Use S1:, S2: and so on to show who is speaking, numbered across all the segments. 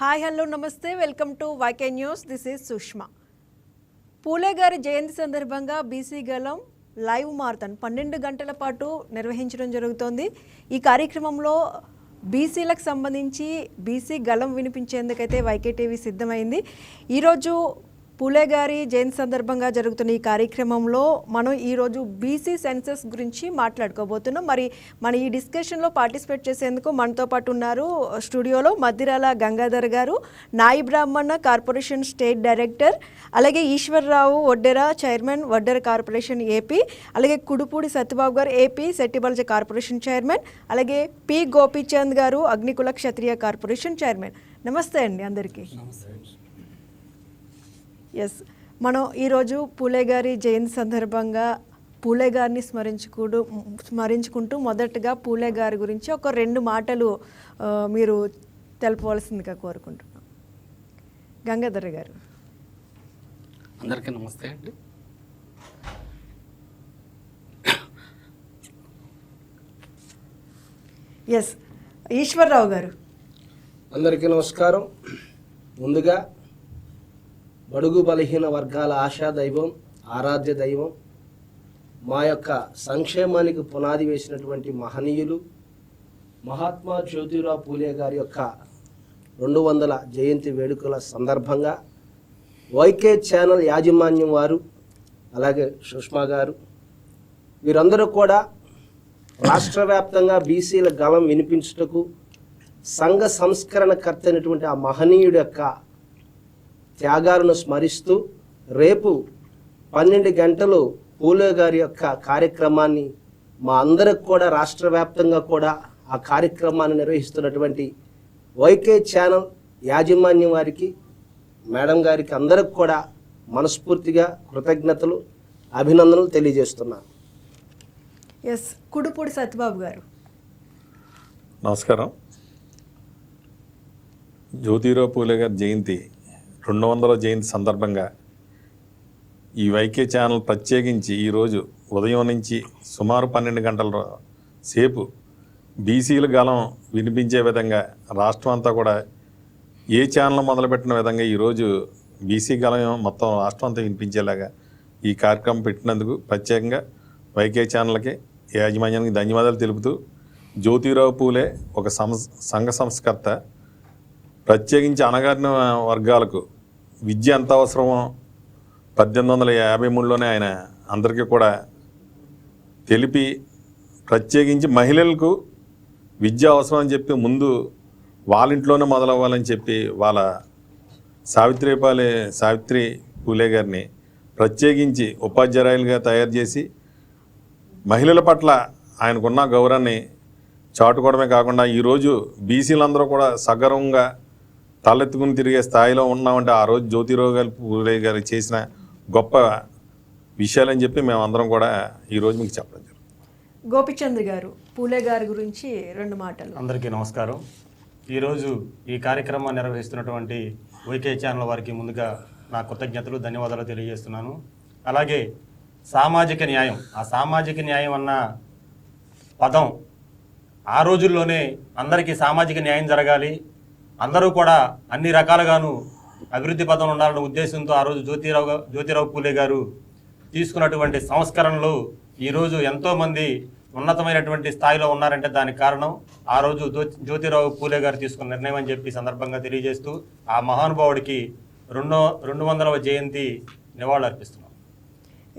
S1: Hi hello నమస్తే welcome to YK news. This is Sushma. Phule గారి జయంతి సందర్భంగా బీసీ గలం లైవ్ మారథాన్ 12 గంటల పాటు నిర్వహించడం జరుగుతోంది. ఈ కార్యక్రమంలో బీసీలకు సంబంధించి బీసీ గలం వినిపించేందుకైతే వైకే టీవీ సిద్ధమైంది. ఈరోజు పూలే గారి జయంతి సందర్భంగా జరుగుతున్న ఈ కార్యక్రమంలో మనం ఈరోజు బీసీ సెన్సస్ గురించి మాట్లాడుకోబోతున్నాం. మన ఈ డిస్కషన్లో పార్టిసిపేట్ చేసేందుకు మనతో పాటు ఉన్నారు స్టూడియోలో మద్దిరాల గంగాధర్ గారు, నాయి బ్రాహ్మణ కార్పొరేషన్ స్టేట్ డైరెక్టర్, అలాగే ఈశ్వర్రావు వడ్డెర చైర్మన్ వడ్డెర కార్పొరేషన్ ఏపీ, అలాగే కుడుపూడి సత్యబాబు గారు ఏపీ సెట్టిబల్జ కార్పొరేషన్ చైర్మన్, అలాగే పి గోపీచంద్ గారు అగ్నికుల క్షత్రియ కార్పొరేషన్ చైర్మన్. నమస్తే అండి అందరికీ. ఎస్, మనం ఈరోజు పూలే గారి జయంతి సందర్భంగా పూలే గారిని స్మరించుకుంటూ మొదటగా పూలే గారి గురించి ఒక 2 మాటలు మీరు తెలపవలసిందిగా కోరుకుంటున్నాం. గంగాధర్ గారు.
S2: అందరికీ నమస్తే అండి.
S1: ఎస్, ఈశ్వర్రావు గారు.
S3: అందరికీ నమస్కారం. ముందుగా బడుగు బలహీన వర్గాల ఆశా దైవం, ఆరాధ్య దైవం, మా యొక్క సంక్షేమానికి పునాది వేసినటువంటి మహనీయులు మహాత్మా జ్యోతిరావు పూలే గారి యొక్క 200 జయంతి వేడుకల సందర్భంగా వైకే ఛానల్ యాజమాన్యం వారు, అలాగే సుష్మా గారు, వీరందరూ కూడా రాష్ట్ర వ్యాప్తంగా బీసీల గలం వినిపించుటకు సంఘ సంస్కరణకర్త అయినటువంటి ఆ మహనీయుడి యొక్క త్యాగాలను స్మరిస్తూ రేపు 12 గంటలు పూలే గారి యొక్క కార్యక్రమాన్ని మా అందరికి కూడా రాష్ట్ర వ్యాప్తంగా కూడా ఆ కార్యక్రమాన్ని నిర్వహిస్తున్నటువంటి వైకే ఛానల్ యాజమాన్యం వారికి, మేడం గారికి అందరికి కూడా మనస్ఫూర్తిగా కృతజ్ఞతలు, అభినందనలు తెలియజేస్తున్నాను.
S1: ఎస్, కుడుపూడి సత్యబాబు గారు.
S4: నమస్కారం. జ్యోతిరావు పూలే గారి జయంతి 200వ జయంతి సందర్భంగా ఈ వైకే ఛానల్ ప్రత్యేకించి ఈరోజు ఉదయం నుంచి సుమారు 12 గంటల సేపు బీసీల గలం వినిపించే విధంగా రాష్ట్రం అంతా కూడా ఏ ఛానల్ మొదలుపెట్టిన విధంగా ఈరోజు బీసీ గలం మొత్తం రాష్ట్రం అంతా వినిపించేలాగా ఈ కార్యక్రమం పెట్టినందుకు ప్రత్యేకంగా వైకే ఛానల్కి యాజమాన్యానికి ధన్యవాదాలు తెలుపుతూ, జ్యోతిరావు పూలే ఒక సంఘ సంస్కర్త, ప్రత్యేకించి అణగారిన వర్గాలకు విద్య ఎంత అవసరమో 1853లోనే ఆయన అందరికీ కూడా తెలిపి, ప్రత్యేకించి మహిళలకు విద్య అవసరం అని చెప్పి ముందు వాళ్ళ ఇంట్లోనే మొదలవ్వాలని చెప్పి వాళ్ళ సావిత్రి పూలే గారిని ప్రత్యేకించి ఉపాధ్యాయులుగా తయారు చేసి మహిళల పట్ల ఆయనకున్న గౌరవాన్ని చాటుకోవడమే కాకుండా ఈరోజు బీసీలందరూ కూడా సగర్వంగా తలెత్తుకుని తిరిగే స్థాయిలో ఉన్నామంటే ఆ రోజు జ్యోతిరావు గారు పూలే గారు చేసిన గొప్ప విషయాలని చెప్పి మేమందరం కూడా ఈరోజు మీకు చెప్పడం జరుగుతుంది.
S1: గోపీచంద్ గారు, పూలే గారి గురించి 2 మాటలు.
S5: అందరికీ నమస్కారం. ఈరోజు ఈ కార్యక్రమాన్ని నిర్వహిస్తున్నటువంటి వైకే ఛానల్ వారికి ముందుగా నా కృతజ్ఞతలు, ధన్యవాదాలు తెలియజేస్తున్నాను. అలాగే సామాజిక న్యాయం, ఆ సామాజిక న్యాయం అన్న పదం ఆ రోజుల్లోనే అందరికీ సామాజిక న్యాయం జరగాలి, అందరూ కూడా అన్ని రకాలుగాను అభివృద్ధి పదంలో ఉండాలనే ఉద్దేశంతో ఆ రోజు జ్యోతిరావు పూలే గారు తీసుకున్నటువంటి సంస్కరణలు ఈరోజు ఎంతోమంది ఉన్నతమైనటువంటి స్థాయిలో ఉన్నారంటే దానికి కారణం ఆ రోజు జ్యోతిరావు పూలే గారు తీసుకున్న నిర్ణయం అని చెప్పి సందర్భంగా తెలియజేస్తూ ఆ మహానుభావుడికి 200వ జయంతి నివాళులు అర్పిస్తున్నాం.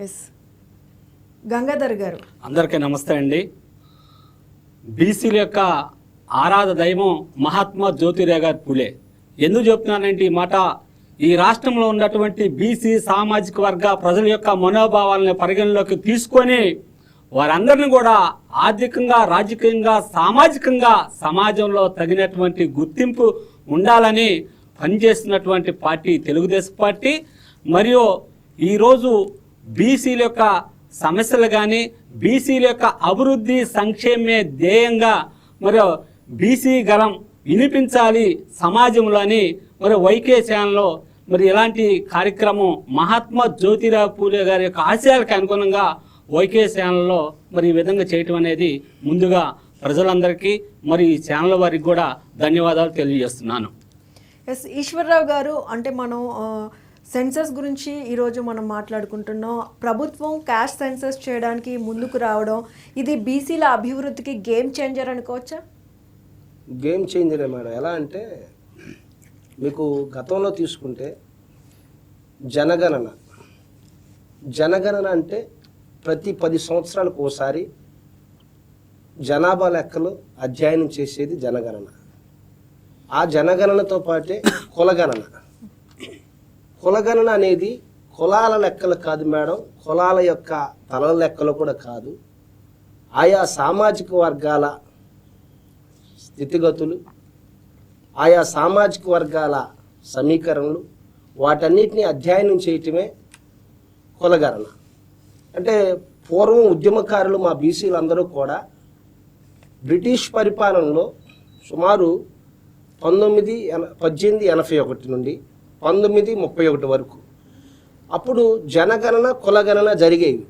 S1: ఎస్, గంగాధర్ గారు.
S2: అందరికీ నమస్తే అండి. బీసీల యొక్క ఆరాధ దైవం మహాత్మా జ్యోతిరావు గారి పూలే. ఎందుకు చెప్తున్నానంటే ఈ మాట, ఈ రాష్ట్రంలో ఉన్నటువంటి బీసీ సామాజిక వర్గ ప్రజల యొక్క మనోభావాలను పరిగణలోకి తీసుకొని వారందరినీ కూడా ఆర్థికంగా, రాజకీయంగా, సామాజికంగా సమాజంలో తగినటువంటి గుర్తింపు ఉండాలని పనిచేస్తున్నటువంటి పార్టీ తెలుగుదేశం పార్టీ. మరియు ఈరోజు బీసీల యొక్క సమస్యలు కానీ, బీసీల యొక్క అభివృద్ధి సంక్షేమే ధ్యేయంగా మరియు బీసీ గలం వినిపించాలి సమాజంలోని మరి వైకే ఛానల్లో మరి ఇలాంటి కార్యక్రమం మహాత్మా జ్యోతిరావు పూలే గారి యొక్క ఆశయాలకు అనుగుణంగా వైకే ఛానల్లో మరి ఈ విధంగా చేయటం అనేది ముందుగా ప్రజలందరికీ మరి ఈ ఛానల్ వారికి కూడా ధన్యవాదాలు తెలియజేస్తున్నాను.
S1: ఎస్ ఈశ్వర్రావు గారు, అంటే మనం సెన్సస్ గురించి ఈరోజు మనం మాట్లాడుకుంటున్నాం. ప్రభుత్వం క్యాష్ సెన్సస్ చేయడానికి ముందుకు రావడం ఇది బీసీల అభివృద్ధికి గేమ్ చేంజర్ అనుకోవచ్చా?
S3: గేమ్ చేంజరే మేడం. ఎలా అంటే మీకు గతంలో తీసుకుంటే జనగణన అంటే ప్రతి 10 సంవత్సరాలకు ఒకసారి జనాభా లెక్కలు అధ్యయనం చేసేది జనగణన. ఆ జనగణనతో పాటే కులగణన అనేది కులాల లెక్కలు కాదు మేడం, కులాల యొక్క తలల లెక్కలు కూడా కాదు. ఆయా సామాజిక వర్గాల స్థితిగతులు, ఆయా సామాజిక వర్గాల సమీకరణలు, వాటన్నిటిని అధ్యయనం చేయటమే కులగణన. అంటే పూర్వం ఉద్యమకారులు మా బీసీలందరూ కూడా బ్రిటిష్ పరిపాలనలో సుమారు 1881 నుండి 1931 వరకు అప్పుడు జనగణన కులగణన జరిగేవి.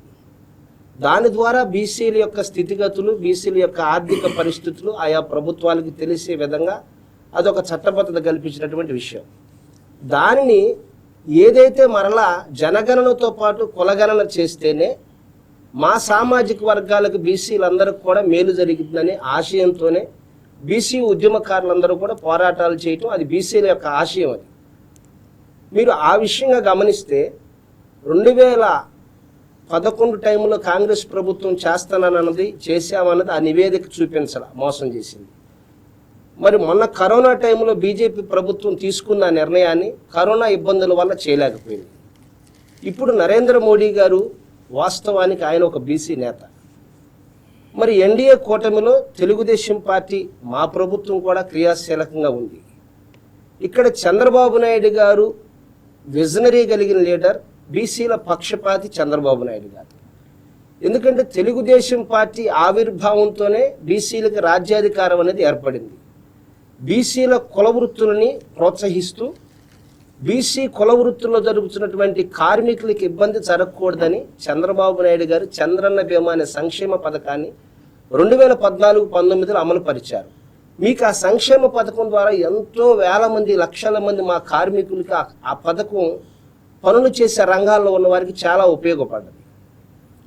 S3: దాని ద్వారా బీసీల యొక్క స్థితిగతులు, బీసీల యొక్క ఆర్థిక పరిస్థితులు ఆయా ప్రభుత్వాలకు తెలిసే విధంగా అదొక చట్టబద్ధత కల్పించినటువంటి విషయం. దానిని ఏదైతే మరలా జనగణనతో పాటు కులగణన చేస్తేనే మా సామాజిక వర్గాలకు బీసీలందరికీ కూడా మేలు జరుగుతుందనే ఆశయంతోనే బీసీ ఉద్యమకారులందరూ కూడా పోరాటాలు చేయటం, అది బీసీల యొక్క ఆశయం. అది మీరు ఆ విషయంగా గమనిస్తే 2011 టైంలో కాంగ్రెస్ ప్రభుత్వం చేస్తానన్నది చేశామన్నది ఆ నివేదిక చూపించాల, మోసం చేసింది. మరి మొన్న కరోనా టైంలో బీజేపీ ప్రభుత్వం తీసుకున్న నిర్ణయాన్ని కరోనా ఇబ్బందుల వల్ల చేయలేకపోయింది. ఇప్పుడు నరేంద్ర మోడీ గారు వాస్తవానికి ఆయన ఒక బీసీ నేత. మరి ఎన్డీఏ కూటమిలో తెలుగుదేశం పార్టీ మా ప్రభుత్వం కూడా క్రియాశీలకంగా ఉంది. ఇక్కడ చంద్రబాబు నాయుడు గారు విజనరీ కలిగిన లీడర్, బీసీల పక్షపాతి చంద్రబాబు నాయుడు గారు. ఎందుకంటే తెలుగుదేశం పార్టీ ఆవిర్భావంతోనే బీసీలకు రాజ్యాధికారం అనేది ఏర్పడింది. బీసీల కుల వృత్తులని ప్రోత్సహిస్తూ బీసీ కుల వృత్తుల్లో జరుగుతున్నటువంటి కార్మికులకు ఇబ్బంది జరగకూడదని చంద్రబాబు నాయుడు గారు చంద్రన్న బీమా అనే సంక్షేమ పథకాన్ని 2014-19లో అమలు పరిచారు. మీకు ఆ సంక్షేమ పథకం ద్వారా ఎంతో వేల మంది, లక్షల మంది మా కార్మికులకి ఆ పథకం పనులు చేసే రంగాల్లో ఉన్న వారికి చాలా ఉపయోగపడ్డది.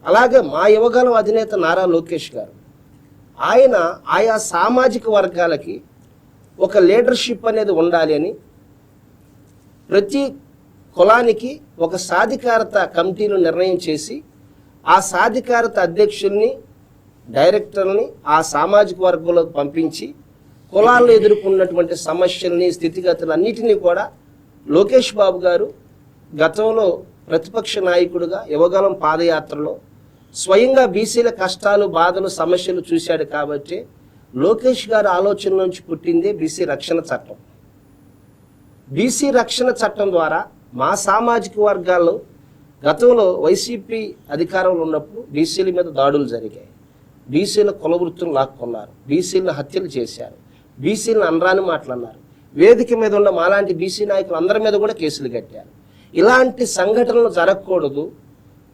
S3: అలాగే మా యువగలం అధినేత నారా లోకేష్ గారు, ఆయన ఆయా సామాజిక వర్గాలకి ఒక లీడర్షిప్ అనేది ఉండాలి అని ప్రతి కులానికి ఒక సాధికారత కమిటీలు నిర్ణయం చేసి ఆ సాధికారత అధ్యక్షుల్ని, డైరెక్టర్ని ఆ సామాజిక వర్గంలోకి పంపించి కులాల్లో ఎదుర్కొన్నటువంటి సమస్యల్ని, స్థితిగతులన్నిటినీ కూడా లోకేష్ బాబు గారు గతంలో ప్రతిపక్ష నాయకుడిగా యువగలం పాదయాత్రలో స్వయంగా బీసీల కష్టాలు, బాధలు, సమస్యలు చూశాడు. కాబట్టి లోకేష్ గారి ఆలోచన నుంచి పుట్టిందే బీసీ రక్షణ చట్టం. బీసీ రక్షణ చట్టం ద్వారా మా సామాజిక వర్గాల్లో గతంలో వైసీపీ అధికారంలో ఉన్నప్పుడు బీసీల మీద దాడులు జరిగాయి. బీసీల కుల వృత్తులు లాక్కున్నారు, బీసీలను హత్యలు చేశారు, బీసీలను అనరాని మాట్లాడినారు. వేదిక మీద ఉన్న మాలాంటి బీసీ నాయకులు అందరి మీద కూడా కేసులు కట్టారు. ఇలాంటి సంఘటనలు జరగకూడదు,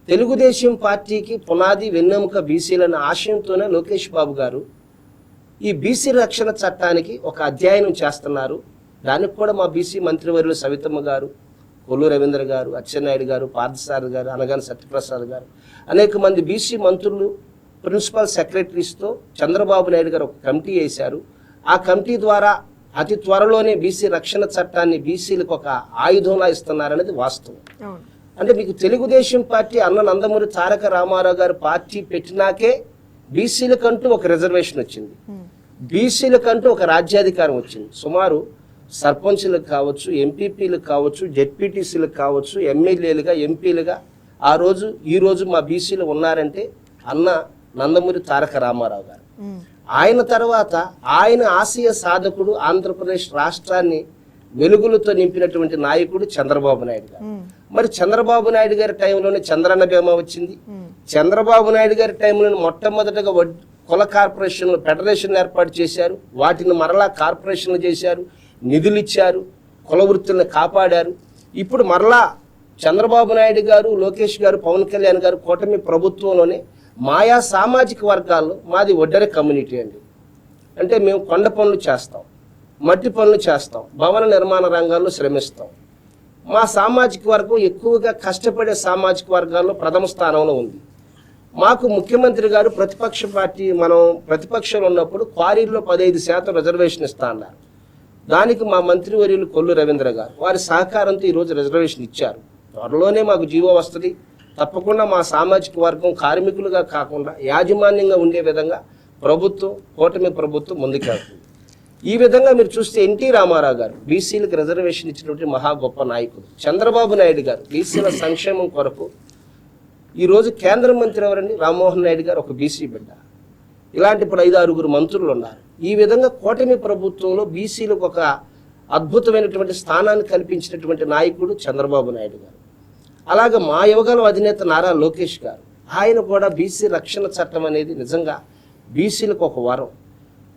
S3: తెలుగుదేశం పార్టీకి పునాది వెన్నెముక బీసీలన్న ఆశయంతోనే లోకేష్ బాబు గారు ఈ బీసీ రక్షణ చట్టానికి ఒక అధ్యయనం చేస్తున్నారు. దానికి కూడా మా బీసీ మంత్రివర్యులు సవితమ్మ గారు, కొల్లు రవీంద్ర గారు, అచ్చెన్నాయుడు గారు, పార్థసారథి గారు, అనగాని సత్యప్రసాద్ గారు, అనేక మంది బీసీ మంత్రులు, ప్రిన్సిపల్ సెక్రటరీస్తో చంద్రబాబు నాయుడు గారు ఒక కమిటీ వేశారు. ఆ కమిటీ ద్వారా అతి త్వరలోనే బీసీ రక్షణ చట్టాన్ని బీసీలకు ఒక ఆయుధంలా ఇస్తున్నారనేది వాస్తవం. అంటే మీకు తెలుగుదేశం పార్టీ అన్న నందమూరి తారక రామారావు గారు పార్టీ పెట్టినాకే బీసీలకంటూ ఒక రిజర్వేషన్ వచ్చింది, బీసీలకంటూ ఒక రాజ్యాధికారం వచ్చింది. సుమారు సర్పంచులకు కావచ్చు, ఎంపీపీలకు కావచ్చు, జెడ్పీటీసీలకు కావచ్చు, ఎమ్మెల్యేలుగా, ఎంపీలుగా ఈ రోజు మా బీసీలు ఉన్నారంటే అన్న నందమూరి తారక రామారావు గారు. ఆయన తర్వాత ఆయన ఆశయ సాధకుడు, ఆంధ్రప్రదేశ్ రాష్ట్రాన్ని వెలుగులతో నింపినటువంటి నాయకుడు చంద్రబాబు నాయుడు గారు. మరి చంద్రబాబు నాయుడు గారి టైంలోనే చంద్రన్న బీమా వచ్చింది. చంద్రబాబు నాయుడు గారి టైంలో మొట్టమొదటిగా కుల కార్పొరేషన్లు, ఫెడరేషన్లు ఏర్పాటు చేశారు. వాటిని మరలా కార్పొరేషన్లు చేశారు, నిధులు ఇచ్చారు, కుల వృత్తులను కాపాడారు. ఇప్పుడు మరలా చంద్రబాబు నాయుడు గారు, లోకేష్ గారు, పవన్ కళ్యాణ్ గారు కూటమి ప్రభుత్వంలోనే మాయా సామాజిక వర్గాల్లో మాది ఒడ్డెర కమ్యూనిటీ అండి. అంటే మేము కొండ పనులు చేస్తాం, మట్టి పనులు చేస్తాం, భవన నిర్మాణ రంగాల్లో శ్రమిస్తాం. మా సామాజిక వర్గం ఎక్కువగా కష్టపడే సామాజిక వర్గాల్లో ప్రథమ స్థానంలో ఉంది. మాకు ముఖ్యమంత్రి గారు ప్రతిపక్ష పార్టీ మనం ప్రతిపక్షంలో ఉన్నప్పుడు క్వారీల్లో 15% రిజర్వేషన్ ఇస్తా అన్నారు. దానికి మా మంత్రివర్యులు కొల్లు రవీంద్ర గారు వారి సహకారంతో ఈరోజు రిజర్వేషన్ ఇచ్చారు. త్వరలోనే మాకు జీవో వస్తుంది. తప్పకుండా మా సామాజిక వర్గం కార్మికులుగా కాకుండా యాజమాన్యంగా ఉండే విధంగా ప్రభుత్వం, కూటమి ప్రభుత్వం ముందుకెళ్తుంది. ఈ విధంగా మీరు చూస్తే ఎన్టీ రామారావు గారు బీసీలకు రిజర్వేషన్ ఇచ్చినటువంటి మహా గొప్ప నాయకుడు. చంద్రబాబు నాయుడు గారు బీసీల సంక్షేమం కొరకు ఈరోజు కేంద్ర మంత్రి ఎవరండి? రామ్మోహన్ నాయుడు గారు ఒక బీసీ బిడ్డ. ఇలాంటి ఇప్పుడు 5-6 మంత్రులు ఉన్నారు. ఈ విధంగా కూటమి ప్రభుత్వంలో బీసీలకు ఒక అద్భుతమైనటువంటి స్థానాన్ని కల్పించినటువంటి నాయకుడు చంద్రబాబు నాయుడు గారు. అలాగే మా యువగలం అధినేత నారా లోకేష్ గారు, ఆయన కూడా బీసీ రక్షణ చట్టం అనేది నిజంగా బీసీలకు ఒక వరం.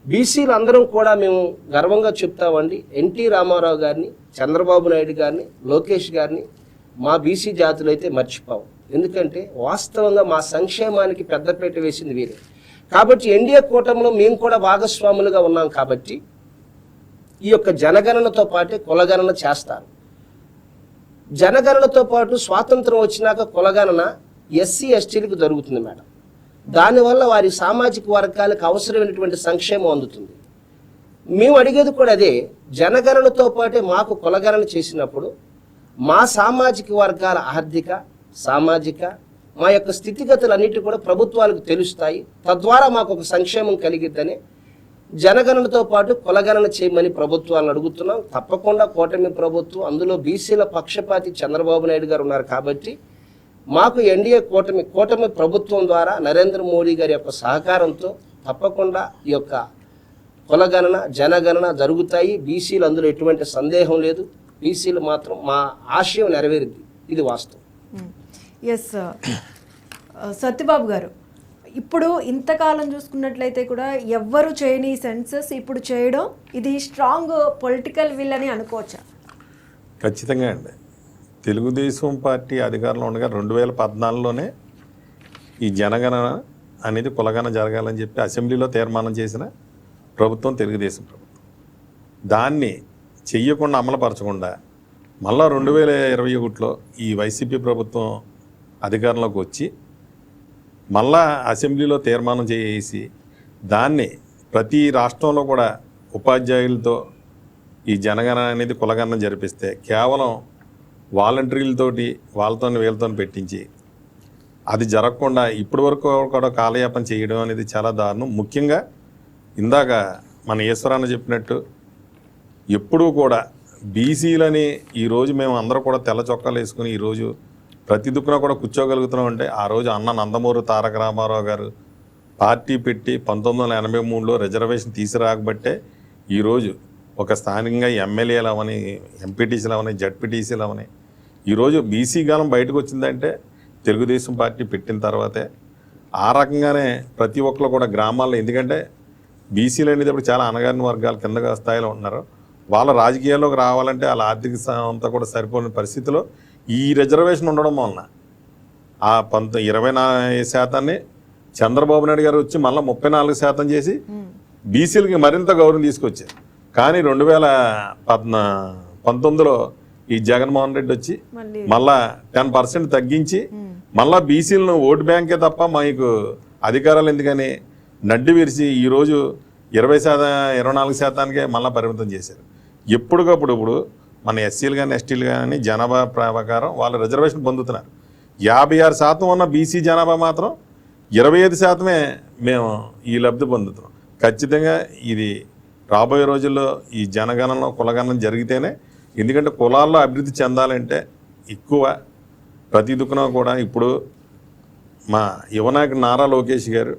S3: బీసీలు అందరం కూడా మేము గర్వంగా చెప్తామండి, ఎన్టీ రామారావు గారిని, చంద్రబాబు నాయుడు గారిని, లోకేష్ గారిని మా బీసీ జాతులు అయితే మర్చిపోవు. ఎందుకంటే వాస్తవంగా మా సంక్షేమానికి పెద్దపీట వేసింది వీరే. కాబట్టి ఎన్డీఏ కూటమిలో మేము కూడా భాగస్వాములుగా ఉన్నాం. కాబట్టి ఈ యొక్క జనగణనతో పాటే కులగణన చేస్తారు. జనగణనతో పాటు స్వాతంత్రం వచ్చినాక కులగణన ఎస్సీ ఎస్టీలకు జరుగుతుంది మేడం. దానివల్ల వారి సామాజిక వర్గాలకు అవసరమైనటువంటి సంక్షేమం అందుతుంది. మేము అడిగేది కూడా అదే, జనగణనతో పాటే మాకు కులగణన చేసినప్పుడు మా సామాజిక వర్గాల ఆర్థిక, సామాజిక, మా యొక్క స్థితిగతులన్నిటి కూడా ప్రభుత్వాలకు తెలుస్తాయి. తద్వారా మాకు ఒక సంక్షేమం కలిగిద్దని జనగణనతో పాటు కులగణన చేయమని ప్రభుత్వాలను అడుగుతున్నాం. తప్పకుండా కూటమి ప్రభుత్వం, అందులో బీసీల పక్షపాతి చంద్రబాబు నాయుడు గారు ఉన్నారు. కాబట్టి మాకు ఎన్డీఏ కూటమి ప్రభుత్వం ద్వారా నరేంద్ర మోడీ గారి యొక్క సహకారంతో తప్పకుండా ఈ యొక్క కులగణన, జనగణన జరుగుతాయి. బీసీలు అందులో ఎటువంటి సందేహం లేదు. బీసీలు మాత్రం మా ఆశయం నెరవేరింది, ఇది వాస్తవం.
S1: ఎస్ సత్యబాబు గారు, ఇప్పుడు ఇంతకాలం చూసుకున్నట్లయితే కూడా ఎవ్వరు చేయని సెన్సస్ ఇప్పుడు చేయడం, ఇది స్ట్రాంగ్ పొలిటికల్ విల్ అని అనుకోవచ్చా?
S4: ఖచ్చితంగా అండి. తెలుగుదేశం పార్టీ అధికారంలో ఉండగా 2014లోనే ఈ జనగణన అనేది కులగణన జరగాలని చెప్పి అసెంబ్లీలో తీర్మానం చేసిన ప్రభుత్వం తెలుగుదేశం ప్రభుత్వం. దాన్ని చెయ్యకుండా, అమలుపరచకుండా మళ్ళా 2021లో ఈ వైసీపీ ప్రభుత్వం అధికారంలోకి వచ్చి మళ్ళా అసెంబ్లీలో తీర్మానం చేసి దాన్ని ప్రతి రాష్ట్రంలో కూడా ఉపాధ్యాయులతో ఈ జనగణన అనేది కులగణన జరిపిస్తే కేవలం వాలంటీర్లతోటి వాళ్ళతో వీళ్ళతో పెట్టించి అది జరగకుండా ఇప్పటి వరకు కూడా కాలయాపన చేయడం అనేది చాలా దారుణం. ముఖ్యంగా ఇందాక మన ఈశ్వరాన్న చెప్పినట్టు ఎప్పుడూ కూడా బీసీలని ఈరోజు మేము అందరూ కూడా తెల్ల చొక్కాలు వేసుకుని ఈరోజు ప్రతి దుక్కున కూడా కూర్చోగలుగుతున్నాం అంటే ఆ రోజు అన్న నందమూరి తారక రామారావు గారు పార్టీ పెట్టి 1983లో రిజర్వేషన్ తీసుకురాకబట్టే ఈరోజు ఒక స్థానికంగా ఎమ్మెల్యేలు అవని, ఎంపీటీసీలు అవని, జడ్పీటీసీలు అవని ఈరోజు బీసీ గాలం బయటకు వచ్చిందంటే తెలుగుదేశం పార్టీ పెట్టిన తర్వాతే. ఆ రకంగానే ప్రతి ఒక్కరు కూడా గ్రామాల్లో, ఎందుకంటే బీసీలు అనేది ఇప్పుడు చాలా అణగారిన వర్గాలు కింద స్థాయిలో ఉన్నారు. వాళ్ళ రాజకీయాల్లోకి రావాలంటే వాళ్ళ ఆర్థిక అంతా కూడా సరిపోయిన పరిస్థితిలో ఈ రిజర్వేషన్ ఉండడం వలన ఆ 24% చంద్రబాబు నాయుడు గారు వచ్చి మళ్ళీ 34% చేసి బీసీలకి మరింత గౌరవం తీసుకొచ్చారు. కానీ 2019లో ఈ జగన్మోహన్ రెడ్డి వచ్చి మళ్ళా 10% తగ్గించి మళ్ళా బీసీలను ఓటు బ్యాంకే తప్ప మీకు అధికారాలు ఎందుకని నడ్డి విరిచి ఈరోజు 24%కే మళ్ళీ పరిమితం చేశారు. ఎప్పటికప్పుడు ఇప్పుడు మన ఎస్సీలు కానీ, ఎస్టీలు కానీ జనాభా ప్రకారం వాళ్ళు రిజర్వేషన్ పొందుతున్నారు. 56% ఉన్న బీసీ జనాభా మాత్రం 25%మే మేము ఈ లబ్ధి పొందుతున్నాం. ఖచ్చితంగా ఇది రాబోయే రోజుల్లో ఈ జనగణనలో కులగణన జరిగితేనే, ఎందుకంటే కులాల్లో అభివృద్ధి చెందాలంటే ఎక్కువ ప్రతి దుక్కున కూడా ఇప్పుడు మా యువనాయకుడు నారా లోకేష్ గారు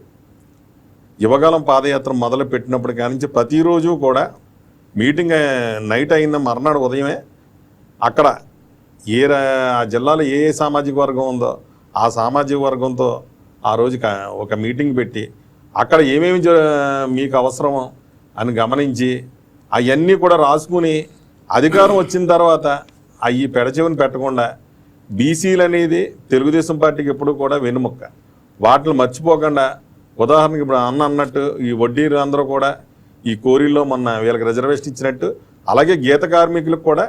S4: యువకాలం పాదయాత్ర మొదలు పెట్టినప్పుడు కానించి ప్రతిరోజు కూడా మీటింగ్ నైట్ అయిన మర్నాడు ఉదయమే అక్కడ ఆ జిల్లాలో ఏ సామాజిక వర్గం ఉందో ఆ సామాజిక వర్గంతో ఆ రోజు ఒక మీటింగ్ పెట్టి అక్కడ ఏమేమి మీకు అవసరమో అని గమనించి అవన్నీ కూడా రాసుకుని అధికారం వచ్చిన తర్వాత అవి పెడచెవిని పెట్టకుండా బీసీలు అనేది తెలుగుదేశం పార్టీకి ఎప్పుడు కూడా వెనుముక్క. వాటిని మర్చిపోకుండా, ఉదాహరణకి ఇప్పుడు అన్నట్టు ఈ వడ్డీలు అందరూ కూడా ఈ కోరీలో మొన్న వీళ్ళకి రిజర్వేషన్ ఇచ్చినట్టు, అలాగే గీత కార్మికులకు కూడా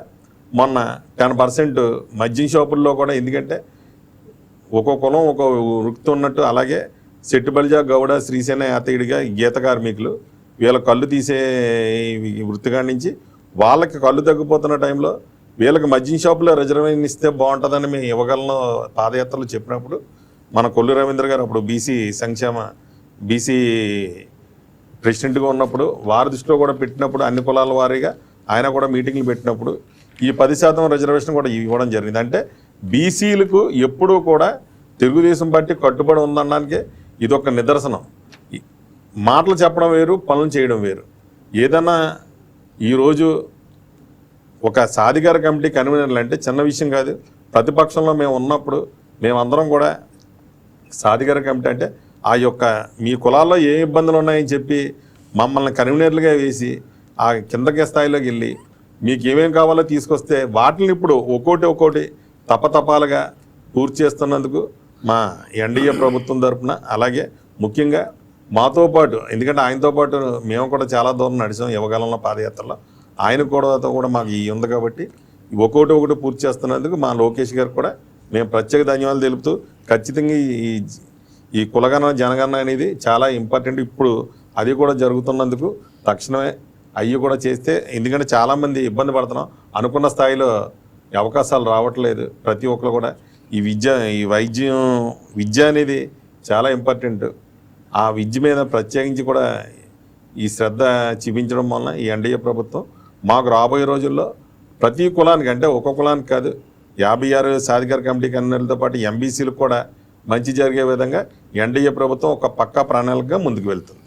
S4: మొన్న 10% మద్యం షాపుల్లో కూడా, ఎందుకంటే ఒక్కో కులం ఒక్కో వృత్తి ఉన్నట్టు, అలాగే సెట్టుబలిజా, గౌడ, శ్రీసేన యాతగిడిగా గీత కార్మికులు వీళ్ళ కళ్ళు తీసే వృత్తిగా నుంచి వాళ్ళకి కళ్ళు తగ్గిపోతున్న టైంలో వీళ్ళకి మద్యం షాపులో రిజర్వేషన్ ఇస్తే బాగుంటుందని మేము ఇవ్వగలను పాదయాత్రలు చెప్పినప్పుడు మన కొల్లు రవీంద్ర గారు అప్పుడు బీసీ ప్రెసిడెంట్గా ఉన్నప్పుడు వారి దృష్టిలో కూడా పెట్టినప్పుడు అన్ని కులాల వారీగా ఆయన కూడా మీటింగ్లు పెట్టినప్పుడు ఈ 10% రిజర్వేషన్ కూడా ఇవ్వడం జరిగింది. అంటే బీసీలకు ఎప్పుడూ కూడా తెలుగుదేశం పార్టీ కట్టుబడి ఉందనడానికి ఇదొక నిదర్శనం. మాటలు చెప్పడం వేరు, పనులు చేయడం వేరు. ఏదన్నా ఈరోజు ఒక సాధికార కమిటీ కన్వీనర్లు అంటే చిన్న విషయం కాదు. ప్రతిపక్షంలో మేము ఉన్నప్పుడు మేమందరం కూడా సాధికార కమిటీ అంటే ఆ యొక్క మీ కులాల్లో ఏ ఇబ్బందులు ఉన్నాయని చెప్పి మమ్మల్ని కన్వీనర్లుగా వేసి ఆ కిందకి స్థాయిలోకి వెళ్ళి మీకు ఏమేం కావాలో తీసుకొస్తే వాటిని ఇప్పుడు ఒక్కోటి తపతపాలుగా పూర్తి చేస్తున్నందుకు మా ఎన్డీఏ ప్రభుత్వం తరఫున, అలాగే ముఖ్యంగా మాతో పాటు, ఎందుకంటే ఆయనతో పాటు మేము కూడా చాలా దూరం నడిచాం యువకాలంలో పాదయాత్రలో, ఆయన కూడా మాకు ఈ ఉంది కాబట్టి ఒక్కొక్కటి పూర్తి చేస్తున్నందుకు మా లోకేష్ గారు కూడా మేము ప్రత్యేక ధన్యవాదాలు తెలుపుతూ, ఖచ్చితంగా ఈ కులగణన జనగణన అనేది చాలా ఇంపార్టెంట్. ఇప్పుడు అది కూడా జరుగుతున్నందుకు తక్షణమే అవి కూడా చేస్తే, ఎందుకంటే చాలామంది ఇబ్బంది పడుతున్నాం, అనుకున్న స్థాయిలో అవకాశాలు రావట్లేదు. ప్రతి ఒక్కరు కూడా ఈ విద్య అనేది చాలా ఇంపార్టెంట్. ఆ విద్య మీద ప్రత్యేకించి కూడా ఈ శ్రద్ధ చూపించడం వలన ఈ ఎన్డీఏ ప్రభుత్వం మాకు రాబోయే రోజుల్లో ప్రతి కులానికి, అంటే ఒక్కొక్క కులానికి కాదు, 56 సాధికార కమిటీ కన్వీనర్లతో పాటు ఎంబీసీలకు కూడా మంచి జరిగే విధంగా ఎన్డీఏ ప్రభుత్వం ఒక పక్కా ప్రణాళికగా ముందుకు వెళ్తుంది.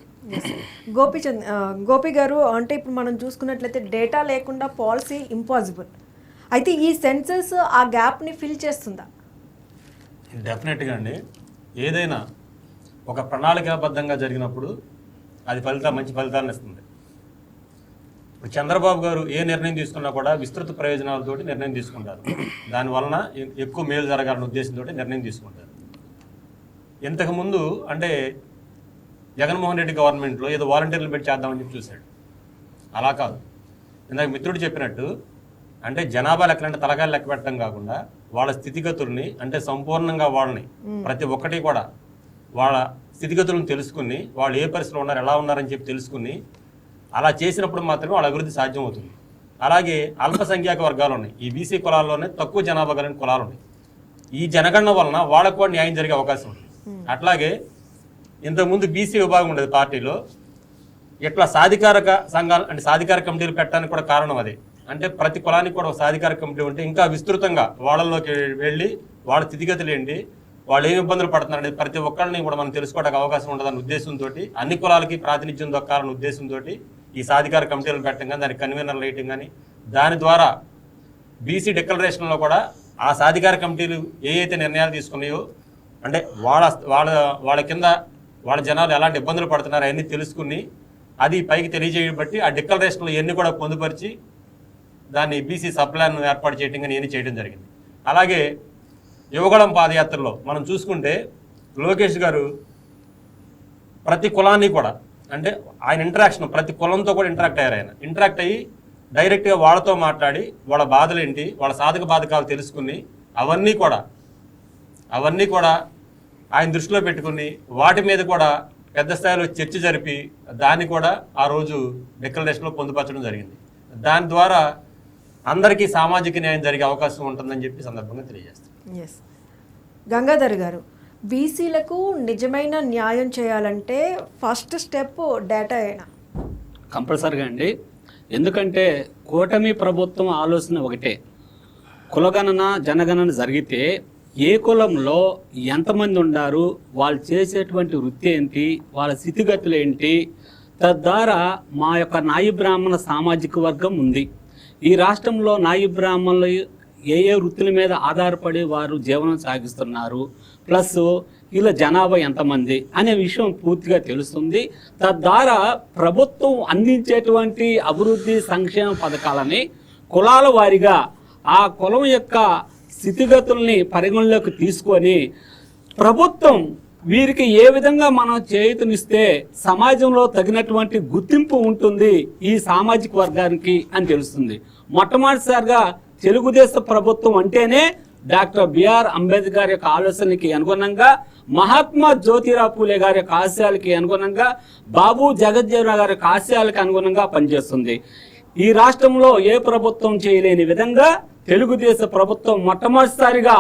S1: గోపి గారు, అంటే ఇప్పుడు మనం చూసుకున్నట్లయితే డేటా లేకుండా పాలసీ ఇంపాసిబుల్. అయితే ఈ సెన్సస్ ఆ గ్యాప్ని ఫిల్ చేస్తుందా?
S5: డెఫినెట్గా అండి. ఏదైనా ఒక ప్రణాళికాబద్ధంగా జరిగినప్పుడు అది మంచి ఫలితాలను ఇస్తుంది. ఇప్పుడు చంద్రబాబు గారు ఏ నిర్ణయం తీసుకున్నా కూడా విస్తృత ప్రయోజనాలతోటి నిర్ణయం తీసుకుంటారు. దానివలన ఎక్కువ మేలు జరగాలన్న ఉద్దేశంతో నిర్ణయం తీసుకుంటారు. ఇంతకుముందు అంటే జగన్మోహన్ రెడ్డి గవర్నమెంట్లో ఏదో వాలంటీర్లు పెట్టి చేద్దామని చెప్పి చూశాడు. అలా కాదు, ఇందాక మిత్రుడు చెప్పినట్టు, అంటే జనాభా లెక్కలంటే తలకాయలు లెక్క పెట్టడం కాకుండా వాళ్ళ స్థితిగతుల్ని, అంటే సంపూర్ణంగా వాళ్ళని ప్రతి ఒక్కటి కూడా వాళ్ళ స్థితిగతులను తెలుసుకుని, వాళ్ళు ఏ పరిస్థితిలో ఉన్నారు, ఎలా ఉన్నారని చెప్పి తెలుసుకుని అలా చేసినప్పుడు మాత్రమే వాళ్ళ అభివృద్ధి సాధ్యం అవుతుంది. అలాగే అల్పసంఖ్యాక వర్గాలు ఉన్నాయి, ఈ బీసీ కులాల్లోనే తక్కువ జనాభా కలిగిన కులాలు ఉన్నాయి. ఈ జనగణన వలన వాళ్ళకు కూడా న్యాయం జరిగే అవకాశం ఉంది. అట్లాగే ఇంతకుముందు బీసీ విభాగం ఉండేది పార్టీలో, ఇట్లా సాధికారక సంఘాలు అంటే సాధికార కమిటీలు పెట్టడానికి కూడా కారణం అదే. అంటే ప్రతి కులానికి కూడా ఒక సాధికార కమిటీ ఉంటే ఇంకా విస్తృతంగా వాళ్ళలోకి వెళ్ళి వాళ్ళ స్థితిగతులు ఏంటి, వాళ్ళు ఏమి ఇబ్బందులు పడుతున్నారు అనేది ప్రతి ఒక్కరిని కూడా మనం తెలుసుకోవడానికి అవకాశం ఉండదన్న ఉద్దేశంతో, అన్ని కులాలకి ప్రాతినిధ్యం దక్కాలన్న ఉద్దేశంతో ఈ సాధికార కమిటీలు పెట్టడం కానీ, దానికి కన్వీనర్లు వేయటం కానీ, దాని ద్వారా బీసీ డిక్లరేషన్లో కూడా ఆ సాధికార కమిటీలు ఏ అయితే నిర్ణయాలు తీసుకున్నాయో, అంటే వాళ్ళ కింద వాళ్ళ జనాలు ఎలాంటి ఇబ్బందులు పడుతున్నారు అవన్నీ తెలుసుకుని అది పైకి తెలియజేయడం బట్టి ఆ డిక్లరేషన్లు ఇవన్నీ కూడా పొందుపరిచి దాన్ని బీసీ సప్లాన్ ఏర్పాటు చేయడం కానీ ఇవన్నీ చేయడం జరిగింది. అలాగే యువగళం పాదయాత్రలో మనం చూసుకుంటే లోకేష్ గారు ప్రతి కులాన్ని కూడా, అంటే ఆయన ఇంటరాక్షన్ ప్రతి కులంతో కూడా ఇంటరాక్ట్ అయ్యారు. ఆయన ఇంటరాక్ట్ అయ్యి డైరెక్ట్గా వాళ్ళతో మాట్లాడి వాళ్ళ బాధలు ఏంటి, వాళ్ళ సాధక బాధకాలు తెలుసుకుని అవన్నీ కూడా ఆయన దృష్టిలో పెట్టుకుని వాటి మీద కూడా పెద్ద స్థాయిలో చర్చ జరిపి దాన్ని కూడా ఆ రోజు డిక్లరేషన్లో పొందుపరచడం జరిగింది. దాని ద్వారా అందరికీ సామాజిక న్యాయం జరిగే అవకాశం ఉంటుందని చెప్పి సందర్భంగా తెలియజేస్తాం.
S1: ఎస్, గంగాధర్ గారు, బీసీలకు నిజమైన న్యాయం చేయాలంటే ఫస్ట్ స్టెప్ డేటా అయినా
S2: కంపల్సరిగా అండి. ఎందుకంటే కూటమి ప్రభుత్వం ఆలోచన ఒకటే, కులగణన జనగణన జరిగితే ఏ కులంలో ఎంతమంది ఉన్నారు, వాళ్ళు చేసేటువంటి వృత్తి ఏంటి, వాళ్ళ స్థితిగతులు ఏంటి, తద్వారా మా యొక్క నాయి బ్రాహ్మణ సామాజిక వర్గం ఉంది. ఈ రాష్ట్రంలో నాయి బ్రాహ్మణులు ఏ వృత్తుల మీద ఆధారపడి వారు జీవనం సాగిస్తున్నారు, ప్లస్ వీళ్ళ జనాభా ఎంతమంది అనే విషయం పూర్తిగా తెలుస్తుంది. తద్వారా ప్రభుత్వం అందించేటువంటి అభివృద్ధి సంక్షేమ పథకాలని కులాల వారీగా ఆ కులం యొక్క స్థితిగతుల్ని పరిగణలోకి తీసుకొని ప్రభుత్వం వీరికి ఏ విధంగా మనం చేయూతనిస్తే సమాజంలో తగినటువంటి గుర్తింపు ఉంటుంది ఈ సామాజిక వర్గానికి అని తెలుస్తుంది. మొట్టమొదటిసారిగా తెలుగుదేశం ప్రభుత్వం అంటేనే డాక్టర్ బిఆర్ అంబేద్కర్ యొక్క ఆలోచనకి అనుగుణంగా, మహాత్మా జ్యోతిరావు పూలే గారి యొక్క ఆశయాలకి అనుగుణంగా, బాబు జగజ్జీవన్ గారి యొక్క ఆశయాలకు అనుగుణంగా పనిచేస్తుంది. ఈ రాష్ట్రంలో ఏ ప్రభుత్వం చేయలేని విధంగా తెలుగుదేశం ప్రభుత్వం మొట్టమొదటిసారిగా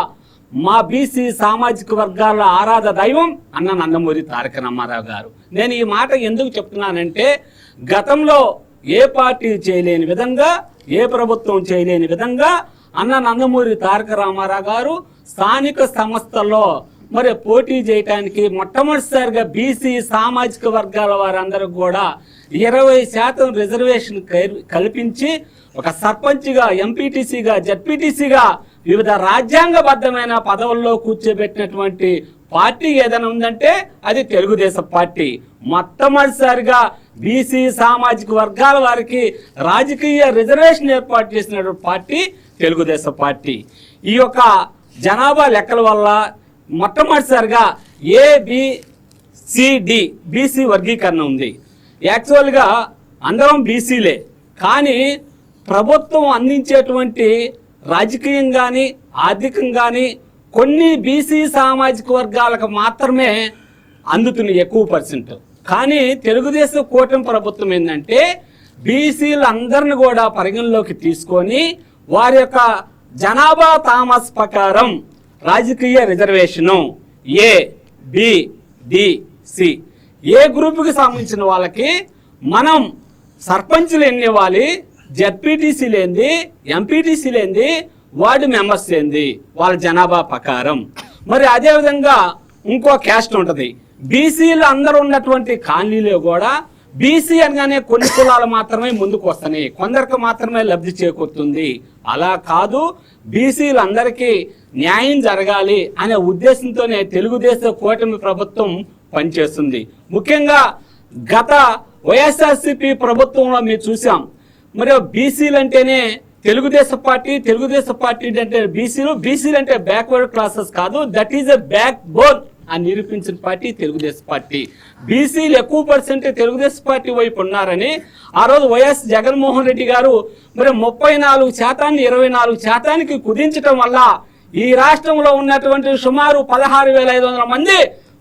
S2: మా బీసీ సామాజిక వర్గాల ఆరాధ దైవం అన్న నందమూరి తారక రామారావు గారు. నేను ఈ మాట ఎందుకు చెప్తున్నానంటే, గతంలో ఏ పార్టీ చేయలేని విధంగా, ఏ ప్రభుత్వం చేయలేని విధంగా అన్న నందమూరి తారక రామారావు గారు స్థానిక సంస్థల్లో మరి పోటీ చేయడానికి మొట్టమొదటిసారిగా బీసీ సామాజిక వర్గాల వారందరూ కూడా 20% రిజర్వేషన్ కల్పించి ఒక సర్పంచ్గా, ఎంపీటీసీగా, జడ్పీటీసీగా వివిధ రాజ్యాంగబద్ధమైన పదవుల్లో కూర్చోబెట్టినటువంటి పార్టీ ఏదైనా ఉందంటే అది తెలుగుదేశం పార్టీ. మొట్టమొదటిసారిగా బీసీ సామాజిక వర్గాల వారికి రాజకీయ రిజర్వేషన్ ఏర్పాటు చేసినటువంటి పార్టీ తెలుగుదేశం పార్టీ. ఈ యొక్క జనాభా లెక్కల వల్ల మొట్టమొదటిసారిగా ABCD బీసీ వర్గీకరణ ఉంది. యాక్చువల్గా అందరం బీసీలే, కానీ ప్రభుత్వం అందించేటువంటి రాజకీయం కానీ ఆర్థికం కానీ కొన్ని బీసీ సామాజిక వర్గాలకు మాత్రమే అందుతుంది ఎక్కువ పర్సెంట్. కానీ తెలుగుదేశం కూటమి ప్రభుత్వం ఏంటంటే బీసీలందరిని కూడా పరిగణలోకి తీసుకొని వారి యొక్క జనాభా తామస్ ప్రకారం రాజకీయ రిజర్వేషను ABCD ఏ గ్రూపుకి సంబంధించిన వాళ్ళకి మనం సర్పంచ్లు ఎన్ని ఇవ్వాలి, జడ్పీటీసీలు ఏంది, ఎంపీటీసీలు ఏంది, వార్డు మెంబర్స్ ఏంది, వాళ్ళ జనాభా ప్రకారం. మరి అదేవిధంగా ఇంకో క్యాస్ట్ ఉంటుంది. బీసీలు అందరూ ఉన్నటువంటి కాలనీలో కూడా బీసీ అనగానే కొన్ని కులాలు మాత్రమే ముందుకు వస్తున్నాయి, కొందరికి మాత్రమే లబ్ధి చేకూరుతుంది. అలా కాదు, బీసీలు అందరికీ న్యాయం జరగాలి అనే ఉద్దేశంతోనే తెలుగుదేశం కూటమి ప్రభుత్వం పనిచేస్తుంది. ముఖ్యంగా గత వైఎస్ఆర్సీపీ ప్రభుత్వంలో మీరు చూసాం, మరి బీసీలు అంటేనే తెలుగుదేశం పార్టీ అంటే బీసీలు అంటే బ్యాక్వర్డ్ క్లాసెస్ కాదు, that is a back bone అని నిరూపించిన పార్టీ తెలుగుదేశం పార్టీ. బీసీలు ఎక్కువ పర్సెంట్ తెలుగుదేశం పార్టీ వైపు ఉన్నారని ఆ రోజు వైఎస్ జగన్మోహన్ రెడ్డి గారు మరి 34% 24% కుదించడం వల్ల ఈ రాష్ట్రంలో ఉన్నటువంటి సుమారు 16,500 మంది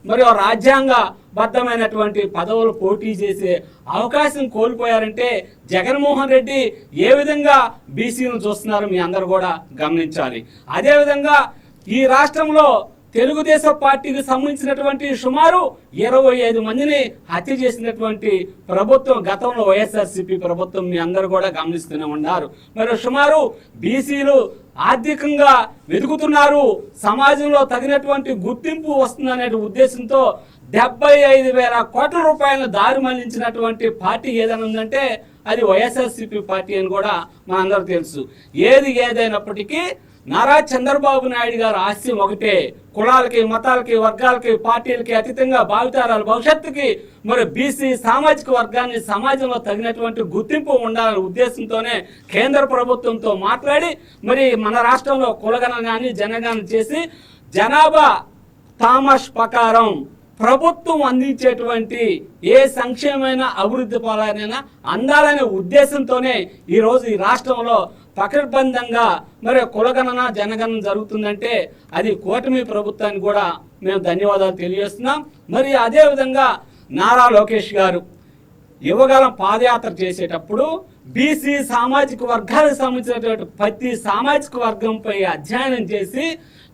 S2: మరి రాజ్యాంగబద్ధమైనటువంటి పదవులు పోటీ చేసే అవకాశం కోల్పోయారంటే జగన్మోహన్ రెడ్డి ఏ విధంగా బీసీలను చూస్తున్నారో మీ అందరూ కూడా గమనించాలి. అదేవిధంగా ఈ రాష్ట్రంలో తెలుగుదేశం పార్టీకి సంబంధించినటువంటి సుమారు 25 మందిని హత్య చేసినటువంటి ప్రభుత్వం గతంలో వైఎస్ఆర్సీపీ ప్రభుత్వం మీ అందరూ కూడా గమనిస్తూనే ఉన్నారు. మరి సుమారు బీసీలు ఆర్థికంగా వెతుకుతున్నారు, సమాజంలో తగినటువంటి గుర్తింపు వస్తుందనే ఉద్దేశంతో 75,000 కోట్ల రూపాయలను దారి మళ్లించినటువంటి పార్టీ ఏదైనా ఉందంటే అది వైఎస్ఆర్సీపీ పార్టీ అని కూడా మనందరూ తెలుసు. ఏదైనప్పటికీ నారా చంద్రబాబు నాయుడు గారు ఆశయం ఒకటే, కులాలకి, మతాలకి, వర్గాలకి, పార్టీలకి అతీతంగా భావితరాల భవిష్యత్తుకి మరి బీసీ సామాజిక వర్గాన్ని సమాజంలో తగినటువంటి గుర్తింపు ఉండాలనే ఉద్దేశంతోనే కేంద్ర ప్రభుత్వంతో మాట్లాడి మరి మన రాష్ట్రంలో కులగణన కానీ జనగణన చేసి జనాభా తామస్ ప్రకారం ప్రభుత్వం అందించేటువంటి ఏ సంక్షేమైన అభివృద్ధి ఫలాలైనా అందాలనే ఉద్దేశంతోనే ఈరోజు ఈ రాష్ట్రంలో పకడ్బందంగా మరి కులగణన జనగణన జరుగుతుందంటే అది కూటమి ప్రభుత్వానికి కూడా మేము ధన్యవాదాలు తెలియజేస్తున్నాం. మరి అదేవిధంగా నారా లోకేష్ గారు యువగలం పాదయాత్ర చేసేటప్పుడు బీసీ సామాజిక వర్గాలకు సంబంధించినటువంటి ప్రతి సామాజిక వర్గంపై అధ్యయనం చేసి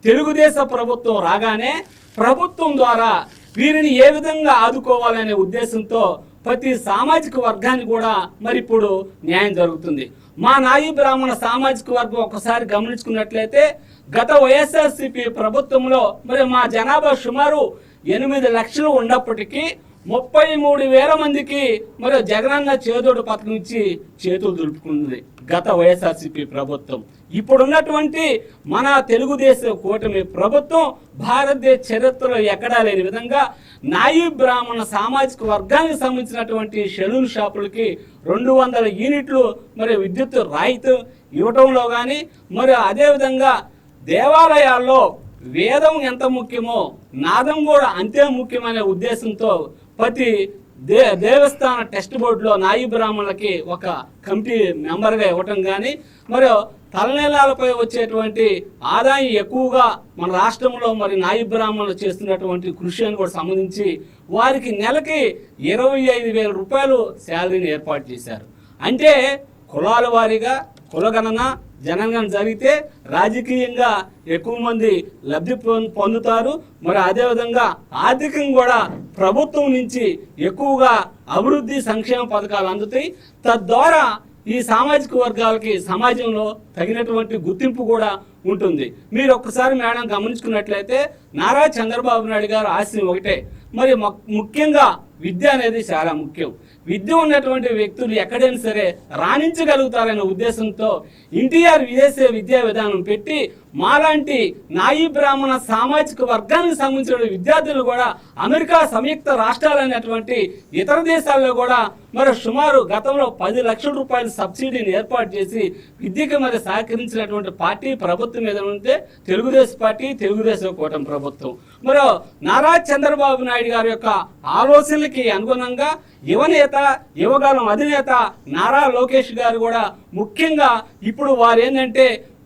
S2: తెలుగుదేశం ప్రభుత్వం రాగానే ప్రభుత్వం ద్వారా వీరిని ఏ విధంగా ఆదుకోవాలనే ఉద్దేశంతో ప్రతి సామాజిక వర్గాన్ని కూడా మరి ఇప్పుడు న్యాయం జరుగుతుంది. మా నాయి బ్రాహ్మణ సామాజిక వర్గం ఒకసారి గమనించుకున్నట్లయితే గత వైఎస్ఆర్సీపీ ప్రభుత్వంలో మరి మా జనాభా సుమారు 8 లక్షలు ఉన్నప్పటికీ 33,000 మందికి మరి జగనన్న చేదోడు పథకం ఇచ్చి చేతులు దులుపుకుంది గత వైఎస్ఆర్సీపీ ప్రభుత్వం. ఇప్పుడున్నటువంటి మన తెలుగుదేశం కూటమి ప్రభుత్వం భారతదేశ చరిత్రలో ఎక్కడా లేని విధంగా నాయి బ్రాహ్మణ సామాజిక వర్గానికి సంబంధించినటువంటి షెడ్యూల్ షాపులకి 200 యూనిట్లు మరి విద్యుత్ రాయితీ ఇవ్వటంలో కానీ మరి అదేవిధంగా దేవాలయాల్లో వేదం ఎంత ముఖ్యమో నాదం కూడా అంతే ముఖ్యమనే ఉద్దేశంతో ప్రతి దేవస్థాన టెస్ట్ బోర్డులో నాయి బ్రాహ్మణులకి ఒక కమిటీ మెంబర్గా ఇవ్వటం కానీ మరి తలనీలాలపై వచ్చేటువంటి ఆదాయం ఎక్కువగా మన రాష్ట్రంలో మరి నాయి బ్రాహ్మణులు చేస్తున్నటువంటి కృషి అని కూడా సంబంధించి వారికి నెలకి 25,000 రూపాయలు శాలరీని ఏర్పాటు చేశారు. అంటే కులాల వారీగా కులగణన జనగణన జరిగితే రాజకీయంగా ఎక్కువ మంది లబ్ధి పొందుతారు. మరి అదేవిధంగా ఆర్థికంగా కూడా ప్రభుత్వం నుంచి ఎక్కువగా అభివృద్ధి సంక్షేమ పథకాలు అందుతాయి. తద్వారా ఈ సామాజిక వర్గాలకి సమాజంలో తగినటువంటి గుర్తింపు కూడా ఉంటుంది. మీరు ఒక్కసారి మేడం గమనించుకున్నట్లయితే నారా చంద్రబాబు నాయుడు గారు ఆశయం ఒకటే, మరి ముఖ్యంగా విద్య అనేది చాలా ముఖ్యం. విద్య ఉన్నటువంటి వ్యక్తులు ఎక్కడైనా సరే రాణించగలుగుతారనే ఉద్దేశంతో ఎన్టీఆర్ విదేశీ విద్యా విధానం పెట్టి మాలాంటి నాయి బ్రాహ్మణ సామాజిక వర్గానికి సంబంధించిన విద్యార్థులు కూడా అమెరికా సంయుక్త రాష్ట్రాలు అనేటువంటి ఇతర దేశాల్లో కూడా మరి సుమారు గతంలో 10 లక్షల రూపాయల సబ్సిడీని ఏర్పాటు చేసి విద్యకు మరి సహకరించినటువంటి పార్టీ ప్రభుత్వం మీద ఉంటే తెలుగుదేశం పార్టీ, తెలుగుదేశం కూటమి ప్రభుత్వం. మరో నారా చంద్రబాబు నాయుడు గారి యొక్క ఆలోచనలకి అనుగుణంగా యువనేత యువగాలం అధినేత నారా లోకేష్ గారు కూడా ముఖ్యంగా ఇప్పుడు వారు ఏంటంటే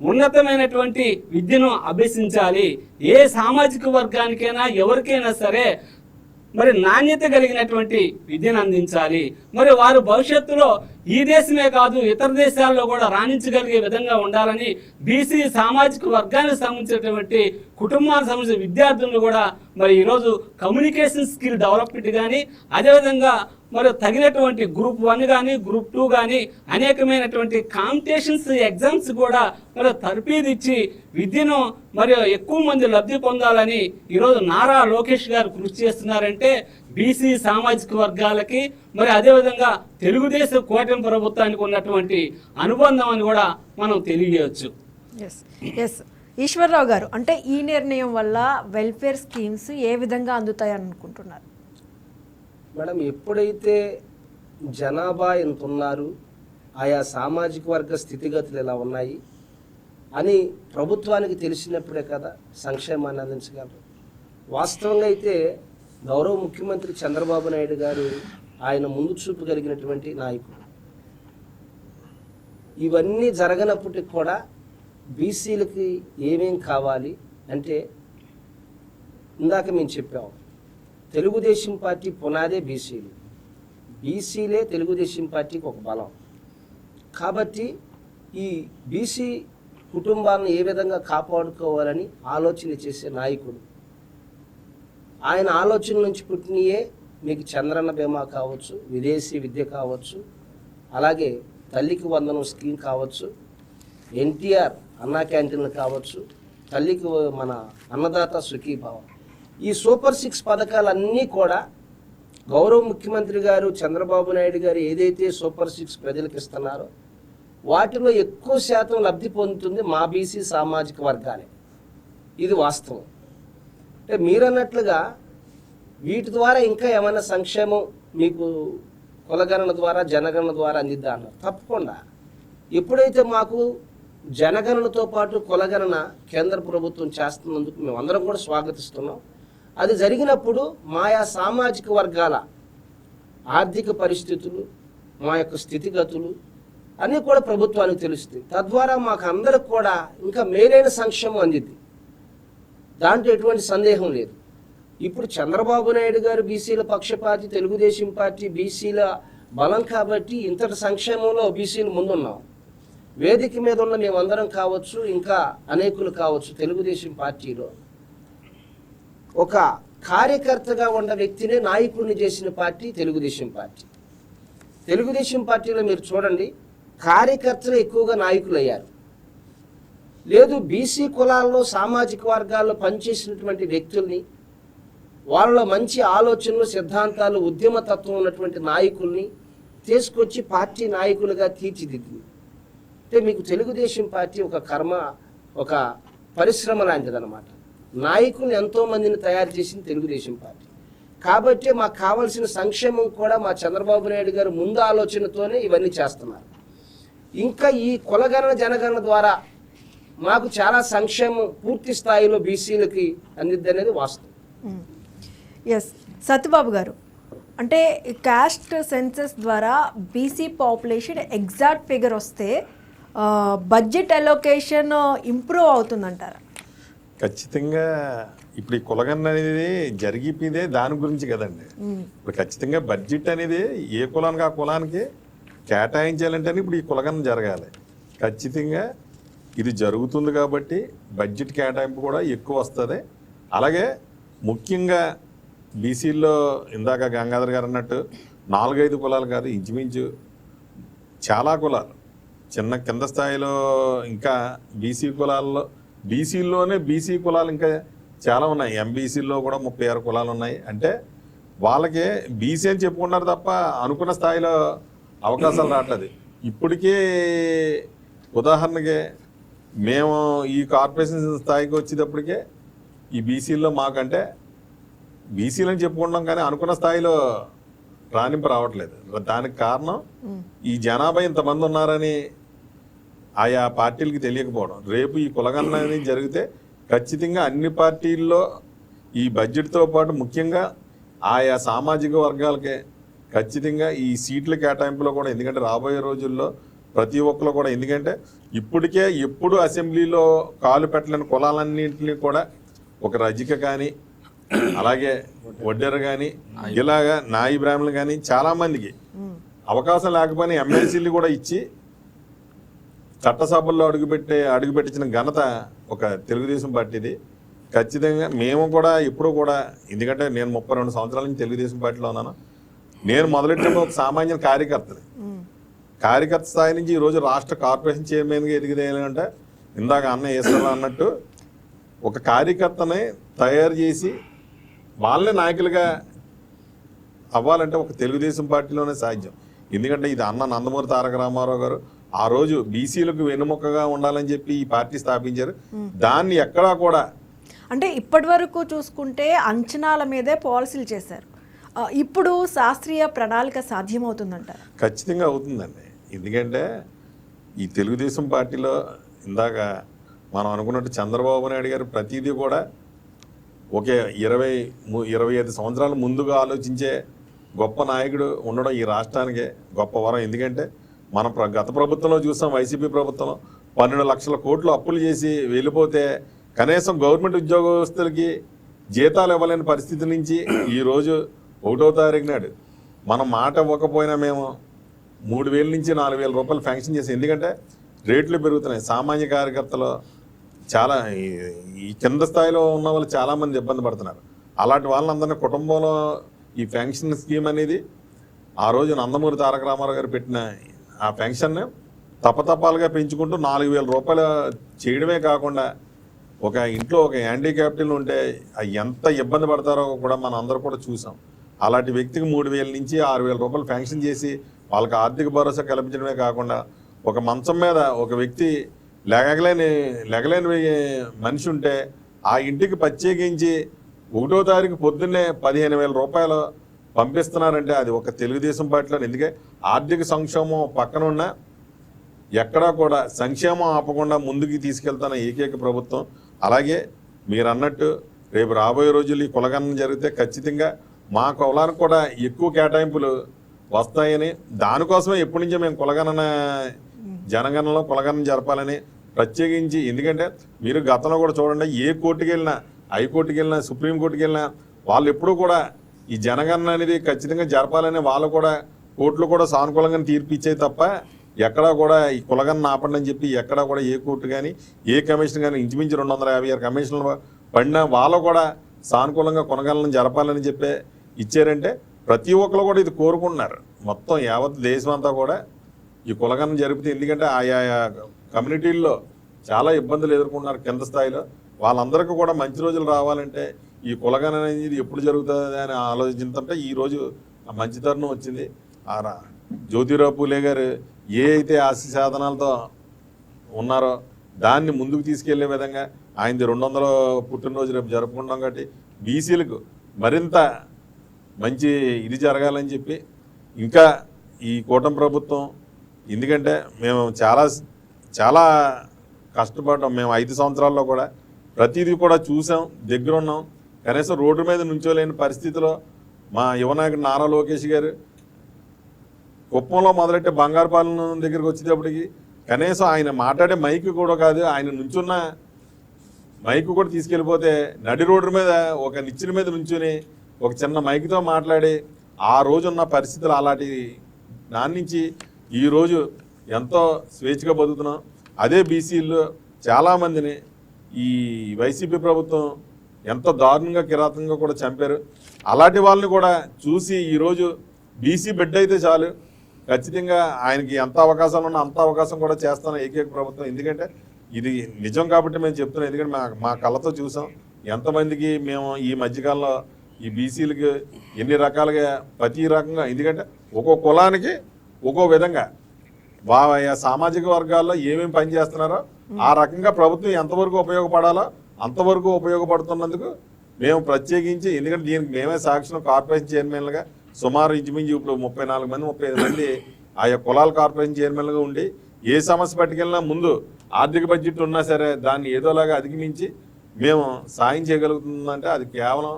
S2: ఉన్నతమైనటువంటి విద్యను అభ్యసించాలి. ఏ సామాజిక వర్గానికైనా ఎవరికైనా సరే మరి నాణ్యత కలిగినటువంటి విద్యను అందించాలి. మరి వారు భవిష్యత్తులో ఈ దేశమే కాదు ఇతర దేశాల్లో కూడా రాణించగలిగే విధంగా ఉండాలని బీసీ సామాజిక వర్గానికి సంబంధించినటువంటి కుటుంబానికి సంబంధించిన విద్యార్థులను కూడా మరి ఈరోజు కమ్యూనికేషన్ స్కిల్ డెవలప్మెంట్ కానీ అదేవిధంగా మరి తగినటువంటి గ్రూప్ 1 కానీ గ్రూప్ 2 కానీ అనేకమైనటువంటి కాంపిటీషన్స్ ఎగ్జామ్స్ కూడా మరి తర్ఫీదిచ్చి విద్యను మరి ఎక్కువ మంది లబ్ధి పొందాలని ఈరోజు నారా లోకేష్ గారు కృషి చేస్తున్నారంటే బీసీ సామాజిక వర్గాలకి మరి అదేవిధంగా తెలుగుదేశం కూటమి ప్రభుత్వానికి ఉన్నటువంటి అనుబంధం అని కూడా మనం తెలియజేయవచ్చు.
S1: ఎస్ ఈశ్వర్రావు గారు, అంటే ఈ నిర్ణయం వల్ల వెల్ఫేర్ స్కీమ్స్ ఏ విధంగా అందుతాయని అనుకుంటున్నారు?
S3: మేడం, ఎప్పుడైతే జనాభా ఎంత ఉన్నారు, ఆయా సామాజిక వర్గ స్థితిగతులు ఎలా ఉన్నాయి అని ప్రభుత్వానికి తెలిసినప్పుడే కదా సంక్షేమాన్ని అందించగలరు. వాస్తవంగా అయితే గౌరవ ముఖ్యమంత్రి చంద్రబాబు నాయుడు గారు ఆయన ముందు చూపు కలిగినటువంటి నాయకుడు. ఇవన్నీ జరగనప్పటికి కూడా బీసీలకి ఏమేం కావాలి అంటే ఇందాక మేము చెప్పాము, తెలుగుదేశం పార్టీ పునాదే బీసీలు, బీసీలే తెలుగుదేశం పార్టీకి ఒక బలం. కాబట్టి ఈ బీసీ కుటుంబాలను ఏ విధంగా కాపాడుకోవాలని ఆలోచన చేసే నాయకుడు. ఆయన ఆలోచన నుంచి పుట్టినయే మీకు చంద్రన్న బీమా కావచ్చు, విదేశీ విద్య కావచ్చు, అలాగే తల్లికి వందనం స్కీమ్ కావచ్చు, ఎన్టీఆర్ అన్నా క్యాంటీన్లు కావచ్చు, తల్లికి మన అన్నదాత సుఖీభావం, ఈ సూపర్ 6 పథకాలన్నీ కూడా గౌరవ ముఖ్యమంత్రి గారు చంద్రబాబు నాయుడు గారు ఏదైతే సూపర్ 6 ప్రజలకు ఇస్తున్నారో వాటిలో ఎక్కువ శాతం లబ్ధి పొందుతుంది మా బీసీ సామాజిక వర్గాలే. ఇది వాస్తవం. అంటే మీరన్నట్లుగా వీటి ద్వారా ఇంకా ఏమైనా సంక్షేమం మీకు కులగణన ద్వారా జనగణన ద్వారా అందిద్దా అన్నారు. తప్పకుండా ఎప్పుడైతే మాకు జనగణనతో పాటు కులగణన కేంద్ర ప్రభుత్వం చేస్తున్నందుకు మేము అందరం కూడా స్వాగతిస్తున్నాం. అది జరిగినప్పుడు మాయా సామాజిక వర్గాల ఆర్థిక పరిస్థితులు, మా యొక్క స్థితిగతులు అన్నీ కూడా ప్రభుత్వానికి తెలుస్తాయి. తద్వారా మాకు అందరికి కూడా ఇంకా మేలైన సంక్షేమం అందిద్ది. దాంట్లో ఎటువంటి సందేహం లేదు. ఇప్పుడు చంద్రబాబు నాయుడు గారు బీసీల పక్షపాతి, తెలుగుదేశం పార్టీ బీసీల బలం కాబట్టి ఇంతటి సంక్షేమంలో బీసీలు ముందున్నాం. వేదిక మీద ఉన్న మేమందరం కావచ్చు, ఇంకా అనేకులు కావచ్చు, తెలుగుదేశం పార్టీలో ఒక కార్యకర్తగా ఉన్న వ్యక్తిని నాయకుడిని చేసిన పార్టీ తెలుగుదేశం పార్టీ. తెలుగుదేశం పార్టీలో మీరు చూడండి, కార్యకర్తలు ఎక్కువగా నాయకులు అయ్యారు. లేదు, బీసీ కులాల్లో సామాజిక వర్గాల్లో పనిచేసినటువంటి వ్యక్తుల్ని, వాళ్ళలో మంచి ఆలోచనలు, సిద్ధాంతాలు, ఉద్యమతత్వం ఉన్నటువంటి నాయకుల్ని తీసుకొచ్చి పార్టీ నాయకులుగా తీర్చిదిద్దింది. అంటే మీకు తెలుగుదేశం పార్టీ ఒక కర్మ, ఒక పరిశ్రమ లాంటిదన్నమాట. నాయకుల్ని ఎంతోమందిని తయారు చేసింది తెలుగుదేశం పార్టీ. కాబట్టి మాకు కావాల్సిన సంక్షేమం కూడా మా చంద్రబాబు నాయుడు గారు ముందు ఆలోచనతోనే ఇవన్నీ చేస్తున్నారు. ఇంకా ఈ కులగణన జనగణన ద్వారా మాకు చాలా సంక్షేమం పూర్తి స్థాయిలో బీసీలకి అందిద్ది అనేది వాస్తవం.
S1: ఎస్ సత్యబాబు గారు, అంటే కాస్ట్ సెన్సస్ ద్వారా బీసీ పాపులేషన్ ఎగ్జాక్ట్ ఫిగర్ వస్తే బడ్జెట్ అలొకేషన్ ఇంప్రూవ్ అవుతుందంటారా?
S4: ఖచ్చితంగా ఇప్పుడు ఈ కులగన్న అనేది జరిగిపోయిందే దాని గురించి కదండి. ఇప్పుడు ఖచ్చితంగా బడ్జెట్ అనేది ఏ కులానికి ఆ కులానికి కేటాయించాలంటే ఇప్పుడు ఈ కులగన్న జరగాలి. ఖచ్చితంగా ఇది జరుగుతుంది కాబట్టి బడ్జెట్ కేటాయింపు కూడా ఎక్కువ వస్తుంది. అలాగే ముఖ్యంగా బీసీల్లో ఇందాక గంగాధర్ గారు అన్నట్టు 4-5 కులాలు కాదు, ఇంచుమించు చాలా కులాలు చిన్న కింద స్థాయిలో ఇంకా బీసీ కులాల్లో బీసీల్లోనే బీసీ కులాలు ఇంకా చాలా ఉన్నాయి. ఎంబీసీల్లో కూడా 36 కులాలు ఉన్నాయి. అంటే వాళ్ళకి బీసీ అని చెప్పుకున్నారు తప్ప అనుకున్న స్థాయిలో అవకాశాలు రావట్లేదు. ఇప్పటికే ఉదాహరణకి మేము ఈ కార్పొరేషన్ స్థాయికి వచ్చేటప్పటికే ఈ బీసీల్లో మాకంటే బీసీలు అని చెప్పుకుంటాం కానీ అనుకున్న స్థాయిలో రాణింపు రావట్లేదు. దానికి కారణం ఈ జనాభా ఇంతమంది ఉన్నారని ఆయా పార్టీలకి తెలియకపోవడం. రేపు ఈ కులగన్న అనేది జరిగితే ఖచ్చితంగా అన్ని పార్టీల్లో ఈ బడ్జెట్తో పాటు ముఖ్యంగా ఆయా సామాజిక వర్గాలకే ఖచ్చితంగా ఈ సీట్ల కేటాయింపులో కూడా, ఎందుకంటే రాబోయే రోజుల్లో ప్రతి ఒక్కరు కూడా, ఎందుకంటే ఇప్పటికే ఎప్పుడు అసెంబ్లీలో కాలు పెట్టలేని కులాలన్నింటినీ కూడా ఒక రజిక కానీ అలాగే వడ్డెర కానీ ఇలాగా నాయి బ్రాహ్మణులు కానీ చాలామందికి అవకాశం లేకపోయినా ఎమ్మెల్సీలు కూడా ఇచ్చి చట్టసభల్లో అడుగుపెట్టించిన ఘనత ఒక తెలుగుదేశం పార్టీది. ఖచ్చితంగా మేము కూడా ఎప్పుడూ కూడా, ఎందుకంటే నేను 32 సంవత్సరాల నుంచి తెలుగుదేశం పార్టీలో ఉన్నాను. నేను మొదలెట్టిన ఒక సామాన్య కార్యకర్తని. కార్యకర్త స్థాయి నుంచి ఈరోజు రాష్ట్ర కార్పొరేషన్ చైర్మన్గా ఎదిగిదేయాలంటే ఇందాక అన్న ఈశ్వరరావు అన్నట్టు ఒక కార్యకర్తని తయారు చేసి వాళ్ళే నాయకులుగా అవ్వాలంటే ఒక తెలుగుదేశం పార్టీలోనే సాధ్యం. ఎందుకంటే ఇది అన్న నందమూరి తారక రామారావు గారు ఆ రోజు బీసీలకు వెన్నుముక్కగా ఉండాలని చెప్పి ఈ పార్టీ స్థాపించారు. దాన్ని ఎక్కడా కూడా,
S1: అంటే ఇప్పటి వరకు చూసుకుంటే అంచనాల మీదే పాలసీలు చేశారు. ఇప్పుడు శాస్త్రీయ ప్రణాళిక సాధ్యమవుతుందంటారు?
S4: ఖచ్చితంగా అవుతుందండి. ఎందుకంటే ఈ తెలుగుదేశం పార్టీలో ఇందాక మనం అనుకున్నట్టు చంద్రబాబు నాయుడు గారు ప్రతిదీ కూడా ఒకే 20-25 సంవత్సరాల ముందుగా ఆలోచించే గొప్ప నాయకుడు ఉండడం ఈ రాష్ట్రానికే గొప్ప వరం. ఎందుకంటే మనం గత ప్రభుత్వంలో చూసాం, వైసీపీ ప్రభుత్వంలో 12 లక్షల కోట్లు అప్పులు చేసి వెళ్ళిపోతే కనీసం గవర్నమెంట్ ఉద్యోగస్తులకి జీతాలు ఇవ్వలేని పరిస్థితి నుంచి ఈరోజు 1వ తారీఖు నాడు మనం మాట ఇవ్వకపోయినా మేము 3,000 నుంచి 4,000 రూపాయలు శాంక్షన్ చేసి, ఎందుకంటే రేట్లు పెరుగుతున్నాయి. సామాన్య కార్యకర్తలు చాలా ఈ కింద స్థాయిలో ఉన్న వాళ్ళు చాలామంది ఇబ్బంది పడుతున్నారు. అలాంటి వాళ్ళందరినీ కుటుంబంలో ఈ పెన్షన్ స్కీమ్ అనేది ఆ రోజు నందమూరి తారక రామారావు గారు పెట్టిన ఆ పెన్షన్ని తపతపాలుగా పెంచుకుంటూ 4,000 రూపాయలు చేయడమే కాకుండా ఒక ఇంట్లో ఒక హ్యాండిక్యాప్టీలు ఉంటే ఎంత ఇబ్బంది పడతారో కూడా మనం అందరూ కూడా చూసాం. అలాంటి వ్యక్తికి 3,000 నుంచి 6,000 రూపాయలు పెన్షన్ చేసి వాళ్ళకి ఆర్థిక భరోసా కల్పించడమే కాకుండా ఒక మంచం మీద ఒక వ్యక్తి లెగలేని మనిషి ఉంటే ఆ ఇంటికి ప్రత్యేకించి 1వ తారీఖు పొద్దున్నే 15,000 రూపాయలు పంపిస్తున్నారంటే అది ఒక తెలుగుదేశం పార్టీలో. ఎందుకంటే ఆర్థిక సంక్షేమం పక్కన ఉన్న ఎక్కడా కూడా సంక్షేమం ఆపకుండా ముందుకు తీసుకెళ్తున్న ఏకైక ప్రభుత్వం. అలాగే మీరు అన్నట్టు రేపు రాబోయే రోజులు ఈ కులగణన జరిగితే ఖచ్చితంగా మా కులానికి కూడా ఎక్కువ కేటాయింపులు వస్తాయని, దానికోసమే ఎప్పటి నుంచో మేము కులగణన జనగణనలో కులగణన జరపాలని ప్రత్యేకించి, ఎందుకంటే మీరు గతంలో కూడా చూడండి, ఏ కోర్టుకి వెళ్ళినా, హైకోర్టుకి వెళ్ళినా, సుప్రీంకోర్టుకి వెళ్ళినా వాళ్ళు ఎప్పుడూ కూడా ఈ జనగణన అనేది ఖచ్చితంగా జరపాలని వాళ్ళు కూడా కోర్టులు కూడా సానుకూలంగా తీర్పు ఇచ్చాయి తప్ప ఎక్కడా కూడా ఈ కులగణన ఆపండి అని చెప్పి ఎక్కడా కూడా ఏ కోర్టు కానీ ఏ కమిషన్ కానీ ఇంచుమించు 256 కమిషన్లు పడినా వాళ్ళు కూడా సానుకూలంగా కొనగణన జరపాలని చెప్పి ఇచ్చారంటే ప్రతి ఒక్కరు కూడా ఇది కోరుకుంటున్నారు. మొత్తం యావత్ దేశం అంతా కూడా ఈ కులగణన జరిపితే, ఎందుకంటే ఆయా కమ్యూనిటీల్లో చాలా ఇబ్బందులు ఎదుర్కొంటున్నారు కింద స్థాయిలో. వాళ్ళందరికీ కూడా మంచి రోజులు రావాలంటే ఈ కులగణన అనేది ఎప్పుడు జరుగుతుంది అని ఆలోచించుంటే ఈరోజు ఆ మంచి తరుణం వచ్చింది. జ్యోతిరావు పూలే గారు ఏ అయితే ఆశయ సాధనాలతో ఉన్నారో దాన్ని ముందుకు తీసుకెళ్లే విధంగా ఆయనది 200వ పుట్టినరోజు రేపు జరుపుకుంటాం కాబట్టి బీసీలకు మరింత మంచి ఇది జరగాలని చెప్పి ఇంకా ఈ కూటమి ప్రభుత్వం, ఎందుకంటే మేము చాలా కష్టపడ్డాం. మేము 5 సంవత్సరాల్లో కూడా ప్రతిదీ కూడా చూసాం, దగ్గర ఉన్నాం. కనీసం రోడ్డు మీద నుంచోలేని పరిస్థితిలో మా యువనాయకుడు నారా లోకేష్ గారు కుప్పంలో మొదలెట్టే బంగారుపాలెం దగ్గరికి వచ్చేటప్పటికి కనీసం ఆయన మాట్లాడే మైక్ కూడా కాదు, ఆయన నుంచున్న మైక్ కూడా తీసుకెళ్ళిపోతే నడి రోడ్డు మీద ఒక నిచ్చెన మీద నుంచుని ఒక చిన్న మైక్తో మాట్లాడి ఆ రోజున్న పరిస్థితులు అలాంటి దాని నుంచి ఈరోజు ఎంతో స్వేచ్ఛగా బతుకుతున్నాం. అదే బీసీల్లో చాలామందిని ఈ వైసీపీ ప్రభుత్వం ఎంతో దారుణంగా కిరాతకంగా కూడా చంపారు. అలాంటి వాళ్ళని కూడా చూసి ఈరోజు బీసీ బిడ్డ అయితే చాలు, ఖచ్చితంగా ఆయనకి ఎంత అవకాశాలు ఉన్నా అంత అవకాశం కూడా చేస్తాను ఏకైక ప్రభుత్వం. ఎందుకంటే ఇది నిజం కాబట్టి మేము చెప్తున్నాం. ఎందుకంటే మా కళ్ళతో చూసాం ఎంతమందికి మేము ఈ మధ్యకాలంలో ఈ బీసీలకి ఎన్ని రకాలుగా ప్రతి రకంగా, ఎందుకంటే ఒక్కో కులానికి ఒక్కో విధంగా సామాజిక వర్గాల్లో ఏమేమి పని చేస్తున్నారో ఆ రకంగా ప్రభుత్వం ఎంతవరకు ఉపయోగపడాలో అంతవరకు ఉపయోగపడుతున్నందుకు మేము ప్రత్యేకించి, ఎందుకంటే దీనికి మేమే సాక్షి కార్పొరేషన్ చైర్మన్లుగా సుమారు ఇంచుమించు ఇప్పుడు 34 మంది 35 మంది ఆయా కులాల కార్పొరేషన్ చైర్మన్లుగా ఉండి ఏ సమస్య పట్టుకెళ్ళినా ముందు ఆర్థిక బడ్జెట్ ఉన్నా సరే దాన్ని ఏదోలాగా అధిగమించి మేము సాయం చేయగలుగుతుందంటే అది కేవలం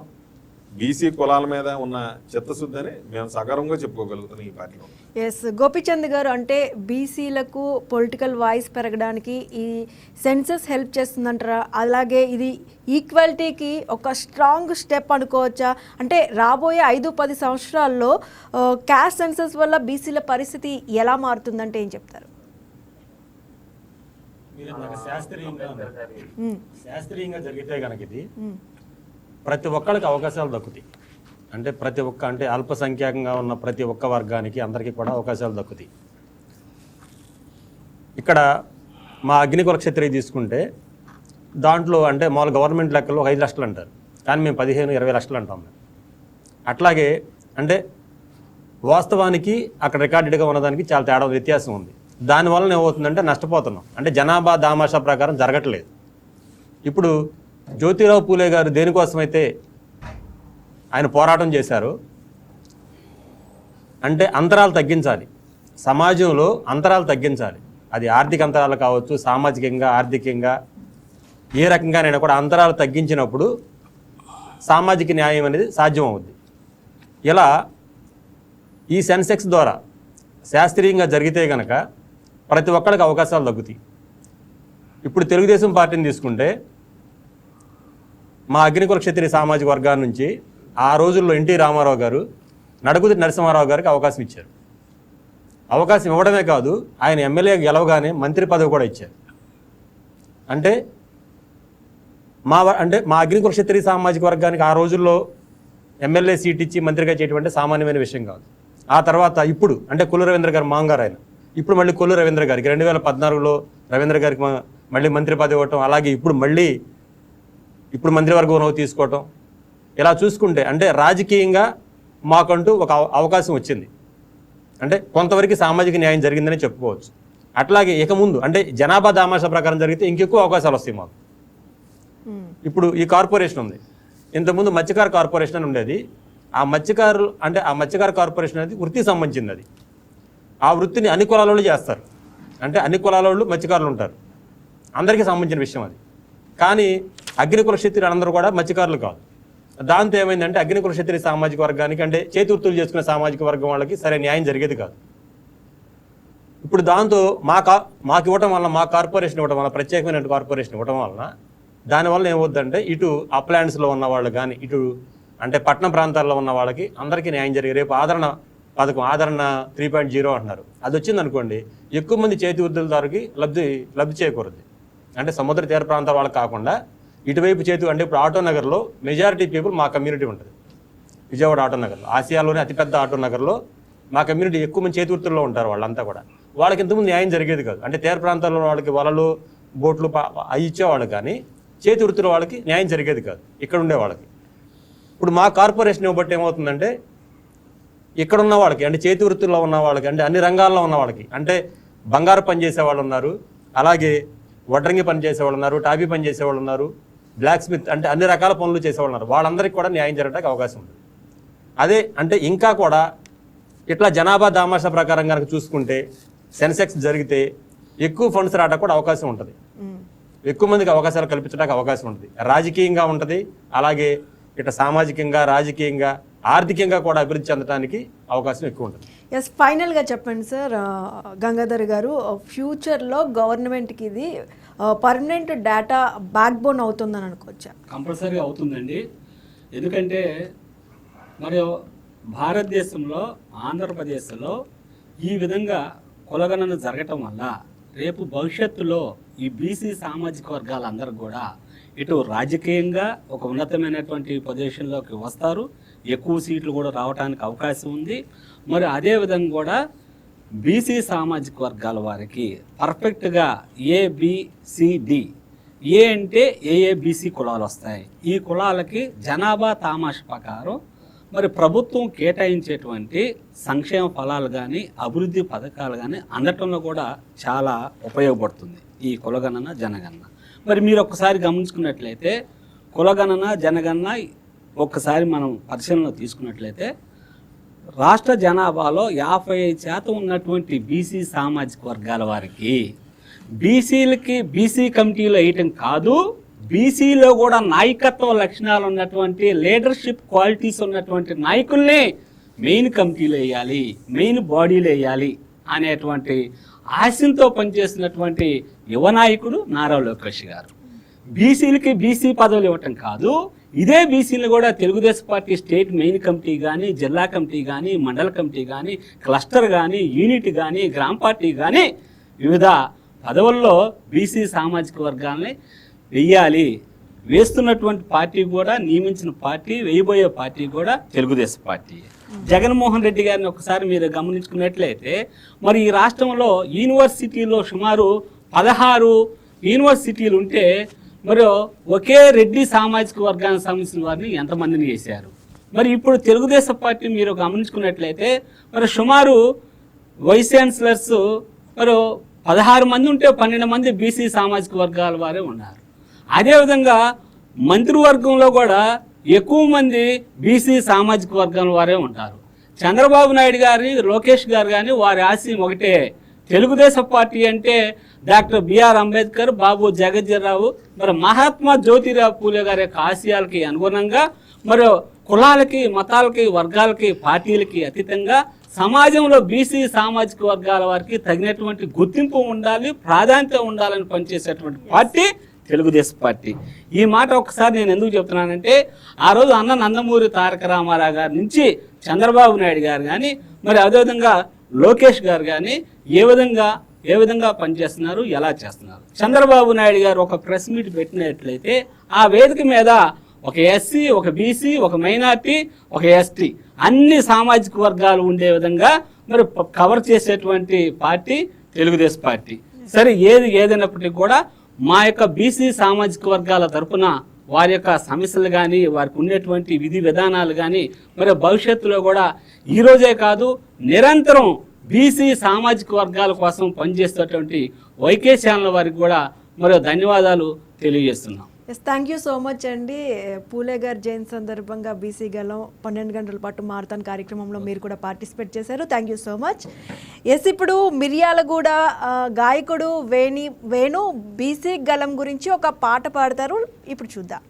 S4: బీసీ కులాల మీద ఉన్న చిత్తశుద్ధి అని మేము సగర్వంగా చెప్పుకోగలుగుతున్నాం ఈ పార్టీలో.
S1: ఎస్ గోపిచంద్ గారు, అంటే బీసీలకు పొలిటికల్ వాయిస్ పెరగడానికి ఈ సెన్సస్ హెల్ప్ చేస్తుందంటారా? అలాగే ఇది ఈక్వాలిటీకి ఒక స్ట్రాంగ్ స్టెప్ అనుకోవచ్చా? అంటే రాబోయే 5-10 సంవత్సరాల్లో క్యాస్ట్ సెన్సస్ వల్ల బీసీల పరిస్థితి ఎలా మారుతుందంటే ఏం చెప్తారు?
S5: శాస్త్రీయంగా జరిగితే కనుక ఇది ప్రతి ఒక్కరికి అవకాశాలు దక్కుతాయి. అంటే ప్రతి ఒక్క అంటే అల్పసంఖ్యాకంగా ఉన్న ప్రతి ఒక్క వర్గానికి అందరికీ కూడా అవకాశాలు దక్కుతాయి. ఇక్కడ మా అగ్నికుల క్షత్రియ తీసుకుంటే దాంట్లో అంటే మామూలు గవర్నమెంట్ లెక్కలో 5 లక్షలు అంటారు, కానీ మేము 15-20 లక్షలు అంటాం. అట్లాగే అంటే వాస్తవానికి అక్కడ రికార్డెడ్గా ఉన్నదానికి చాలా తేడా వ్యత్యాసం ఉంది. దానివల్ల ఏమవుతుందంటే నష్టపోతున్నాం. అంటే జనాభా దామాషా ప్రకారం జరగట్లేదు. ఇప్పుడు జ్యోతిరావు పూలే గారు దేనికోసమైతే ఆయన పోరాటం చేశారు అంటే అంతరాలు తగ్గించాలి, సమాజంలో అంతరాలు తగ్గించాలి. అది ఆర్థిక అంతరాలు కావచ్చు, సామాజికంగా ఆర్థికంగా ఏ రకంగానైనా కూడా అంతరాలు తగ్గించినప్పుడు సామాజిక న్యాయం అనేది సాధ్యం అవుద్ది. ఇలా ఈ సెన్సెక్స్ ద్వారా శాస్త్రీయంగా జరిగితే కనుక ప్రతి ఒక్కరికి అవకాశాలు తగ్గుతాయి. ఇప్పుడు తెలుగుదేశం పార్టీని తీసుకుంటే మా అగ్నికుల క్షత్రియ సామాజిక వర్గాల నుంచి ఆ రోజుల్లో ఎన్టీ రామారావు గారు నడుకుదుటి నరసింహారావు గారికి అవకాశం ఇచ్చారు. అవకాశం ఇవ్వడమే కాదు, ఆయన ఎమ్మెల్యే గెలవగానే మంత్రి పదవి కూడా ఇచ్చారు. అంటే మా అగ్నికుల క్షత్రియ సామాజిక వర్గానికి ఆ రోజుల్లో ఎమ్మెల్యే సీట్ ఇచ్చి మంత్రిగా చేయటువంటి సామాన్యమైన విషయం కాదు. ఆ తర్వాత ఇప్పుడు అంటే కొల్లు రవీంద్ర గారు మాంగారు ఆయన, ఇప్పుడు మళ్ళీ కొల్లు రవీంద్ర గారికి 2014లో రవీంద్ర గారికి మళ్ళీ మంత్రి పదవి ఇవ్వటం, అలాగే ఇప్పుడు మంత్రివర్గం తీసుకోవటం, ఇలా చూసుకుంటే అంటే రాజకీయంగా మాకంటూ ఒక అవకాశం వచ్చింది. అంటే కొంతవరకు సామాజిక న్యాయం జరిగిందని చెప్పుకోవచ్చు. అట్లాగే ఇక ముందు అంటే జనాభా దామాషా ప్రకారం జరిగితే ఇంకెక్కువ అవకాశాలు వస్తాయి మాకు. ఇప్పుడు ఈ కార్పొరేషన్ ఉంది, ఇంతకుముందు మత్స్యకార కార్పొరేషన్ అని ఉండేది. ఆ మత్స్యకార కార్పొరేషన్ అనేది వృత్తికి సంబంధించింది. అది ఆ వృత్తిని అన్ని కులాల వాళ్ళు చేస్తారు. అంటే అన్ని కులాల వాళ్ళు మత్స్యకారులు ఉంటారు, అందరికీ సంబంధించిన విషయం అది. కానీ అగ్నికుల క్షత్రియులు అందరూ కూడా మత్స్యకారులు కాదు. దాంతో ఏమైందంటే అగ్నికుల క్షత్రియ సామాజిక వర్గానికి అంటే చేతి వృత్తులు చేసుకునే సామాజిక వర్గం వాళ్ళకి సరే న్యాయం జరిగేది కాదు. ఇప్పుడు దాంతో మాకు ఇవ్వటం వల్ల, మా కార్పొరేషన్ ఇవ్వడం వల్ల, ప్రత్యేకమైన కార్పొరేషన్ ఇవ్వడం వలన దానివల్ల ఏమవుద్దంటే ఇటు అప్లాండ్స్లో ఉన్న వాళ్ళు కానీ ఇటు అంటే పట్టణ ప్రాంతాల్లో ఉన్న వాళ్ళకి అందరికీ న్యాయం జరిగే రేపు ఆదరణ పథకం ఆదరణ 3.0 అంటున్నారు. అది వచ్చిందనుకోండి ఎక్కువ మంది చేతి వృత్తులదారుకి లబ్ధి చేకూరుద్ది. అంటే సముద్ర తీర ప్రాంతాల వాళ్ళకి కాకుండా ఇటువైపు అంటే ఇప్పుడు ఆటో నగర్లో మెజారిటీ పీపుల్ మా కమ్యూనిటీ ఉంటుంది. విజయవాడ ఆటో నగర్లో, ఆసియాలోనే అతిపెద్ద ఆటో నగర్లో మా కమ్యూనిటీ ఎక్కువ మంది చేతి వృత్తుల్లో ఉంటారు. వాళ్ళంతా కూడా వాళ్ళకి ఇంతకుముందు న్యాయం జరిగేది కాదు. అంటే తీర ప్రాంతాల్లో వాళ్ళకి వలలు బోట్లు అవి ఇచ్చేవాళ్ళు, కానీ చేతి వృత్తుల వాళ్ళకి న్యాయం జరిగేది కాదు ఇక్కడ ఉండే వాళ్ళకి. ఇప్పుడు మా కార్పొరేషన్ ఇవ్వబట్టి ఏమవుతుందంటే ఇక్కడ ఉన్న వాళ్ళకి అంటే చేతి వృత్తుల్లో ఉన్న వాళ్ళకి అంటే అన్ని రంగాల్లో ఉన్న వాళ్ళకి అంటే బంగారు పని చేసే వాళ్ళు ఉన్నారు, అలాగే వడ్రంగి పని చేసేవాళ్ళు ఉన్నారు, టాపీ పని చేసేవాళ్ళు ఉన్నారు, బ్లాక్ స్మిత్ అంటే అన్ని రకాల పనులు చేసేవాళ్ళు ఉన్నారు. వాళ్ళందరికీ కూడా న్యాయం జరగడానికి అవకాశం ఉంది. అదే అంటే ఇంకా కూడా ఇట్లా జనాభా దామాషా ప్రకారం కనుక చూసుకుంటే సెన్సెక్స్ జరిగితే ఎక్కువ ఫండ్స్ రావడానికి కూడా అవకాశం ఉంటుంది. ఎక్కువ మందికి అవకాశాలు కల్పించడానికి అవకాశం ఉంటుంది. రాజకీయంగా ఉంటుంది, అలాగే ఇట్లా సామాజికంగా, రాజకీయంగా, ఆర్థికంగా కూడా అభివృద్ధి చెందడానికి అవకాశం ఎక్కువ ఉంటుంది.
S1: ఎస్, ఫైనల్గా చెప్పండి సార్, గంగాధర్ గారు, ఫ్యూచర్లో గవర్నమెంట్కి ఇది పర్మనెంట్ డేటా బ్యాక్ బోన్ అవుతుందని అనుకోవచ్చా?
S2: కంపల్సరీ అవుతుందండి. ఎందుకంటే మరి భారతదేశంలో, ఆంధ్రప్రదేశ్లో ఈ విధంగా కులగణన జరగటం వల్ల రేపు భవిష్యత్తులో ఈ బీసీ సామాజిక వర్గాలందరూ కూడా ఇటు రాజకీయంగా ఒక ఉన్నతమైనటువంటి పొజిషన్లోకి వస్తారు, ఎక్కువ సీట్లు కూడా రావడానికి అవకాశం ఉంది. మరి అదేవిధంగా కూడా బీసీ సామాజిక వర్గాల వారికి పర్ఫెక్ట్గా ఏబిసిడి, ఏ అంటే ఏఏబిసి కులాలు వస్తాయి. ఈ కులాలకి జనాభా తామాష ప్రకారం మరి ప్రభుత్వం కేటాయించేటువంటి సంక్షేమ ఫలాలు కానీ, అభివృద్ధి పథకాలు కానీ అందటంలో కూడా చాలా ఉపయోగపడుతుంది ఈ కులగణన, జనగణన. మరి మీరు ఒక్కసారి గమనించుకున్నట్లయితే కులగణన, జనగణన ఒక్కసారి మనం పరిశీలనలో తీసుకున్నట్లయితే రాష్ట్ర జనాభాలో 55% ఉన్నటువంటి బీసీ సామాజిక వర్గాల వారికి బీసీలకి బీసీ కమిటీలో వేయటం కాదు, బీసీలో కూడా నాయకత్వ లక్షణాలు ఉన్నటువంటి, లీడర్షిప్ క్వాలిటీస్ ఉన్నటువంటి నాయకుల్ని మెయిన్ కమిటీలో వేయాలి, మెయిన్ బాడీలో వేయాలి అనేటువంటి ఆశయంతో పనిచేస్తున్నటువంటి యువ నాయకుడు నారా లోకేష్ గారు. బీసీలకి బీసీ పదవులు ఇవ్వటం కాదు, ఇదే బీసీలు కూడా Telugu Desam party state main committee కానీ, జిల్లా కమిటీ కానీ, మండల కమిటీ కానీ, క్లస్టర్ కానీ, యూనిట్ కానీ, గ్రామ పార్టీ కానీ వివిధ పదవుల్లో బీసీ సామాజిక వర్గాల్ని వెయ్యాలి. వేస్తున్నటువంటి పార్టీ కూడా, నియమించిన పార్టీ, వేయబోయే పార్టీ కూడా తెలుగుదేశం పార్టీ. జగన్మోహన్ రెడ్డి గారిని ఒకసారి మీరు గమనించుకున్నట్లయితే మరి ఈ రాష్ట్రంలో యూనివర్సిటీలో సుమారు 16 యూనివర్సిటీలు ఉంటే మరి ఒకే రెడ్డి సామాజిక వర్గానికి సంబంధించిన వారిని ఎంతమందిని చేశారు? మరి ఇప్పుడు తెలుగుదేశం పార్టీ మీరు గమనించుకున్నట్లయితే మరి సుమారు వైస్ ఛాన్సలర్స్ మరి 16 మంది ఉంటే 12 మంది బీసీ సామాజిక వర్గాల వారే ఉన్నారు. అదేవిధంగా మంత్రివర్గంలో కూడా ఎక్కువ మంది బీసీ సామాజిక వర్గం వారే ఉంటారు. చంద్రబాబు నాయుడు గారి, లోకేష్ గారు కానీ వారి ఆశయం ఒకటే, తెలుగుదేశం పార్టీ అంటే డాక్టర్ బిఆర్ అంబేద్కర్, బాబు జగజ్జీరావు, మరి మహాత్మా జ్యోతిరావు పూలే గారి యొక్క ఆశయాలకి అనుగుణంగా మరి కులాలకి, మతాలకి, వర్గాలకి, పార్టీలకి అతీతంగా సమాజంలో బీసీ సామాజిక వర్గాల వారికి తగినటువంటి గుర్తింపు ఉండాలి, ప్రాధాన్యత ఉండాలని పనిచేసేటువంటి పార్టీ తెలుగుదేశం పార్టీ. ఈ మాట ఒకసారి నేను ఎందుకు చెప్తున్నానంటే ఆ రోజు అన్న నందమూరి తారక రామారావు గారి నుంచి చంద్రబాబు నాయుడు గారు కానీ, మరి అదేవిధంగా లోకేష్ గారు కానీ ఏ విధంగా పనిచేస్తున్నారు, ఎలా చేస్తున్నారు. చంద్రబాబు నాయుడు గారు ఒక ప్రెస్ మీట్ పెట్టినట్లయితే ఆ వేదిక మీద ఒక ఎస్సీ, ఒక బీసీ, ఒక మైనార్టీ, ఒక ఎస్టీ అన్ని సామాజిక వర్గాలు ఉండే విధంగా మరి కవర్ చేసేటువంటి పార్టీ తెలుగుదేశం పార్టీ. సరే, ఏదైనప్పటికీ కూడా మా యొక్క బీసీ సామాజిక వర్గాల తరపున వారి యొక్క సమస్యలు కానీ, వారికి ఉండేటువంటి విధి విధానాలు కానీ మరి భవిష్యత్తులో కూడా ఈరోజే కాదు నిరంతరం బీసీ సామాజిక వర్గాల కోసం పనిచేసేటువంటి వైకే ఛానల్ వారికి కూడా మరి ధన్యవాదాలు తెలియజేస్తున్నాం.
S1: Yes, thank you so much అండి. పూలే గారి జయంతి సందర్భంగా బీసీ గలం 12 గంటల పాటు మారథాన్ కార్యక్రమంలో మీరు కూడా పార్టిసిపేట్ చేశారు. Thank you so much. Yes, ఇప్పుడు మిర్యాలగూడ గాయకుడు వేణు బీసీ గలం గురించి ఒక పాట పాడతారు, ఇప్పుడు చూద్దాం.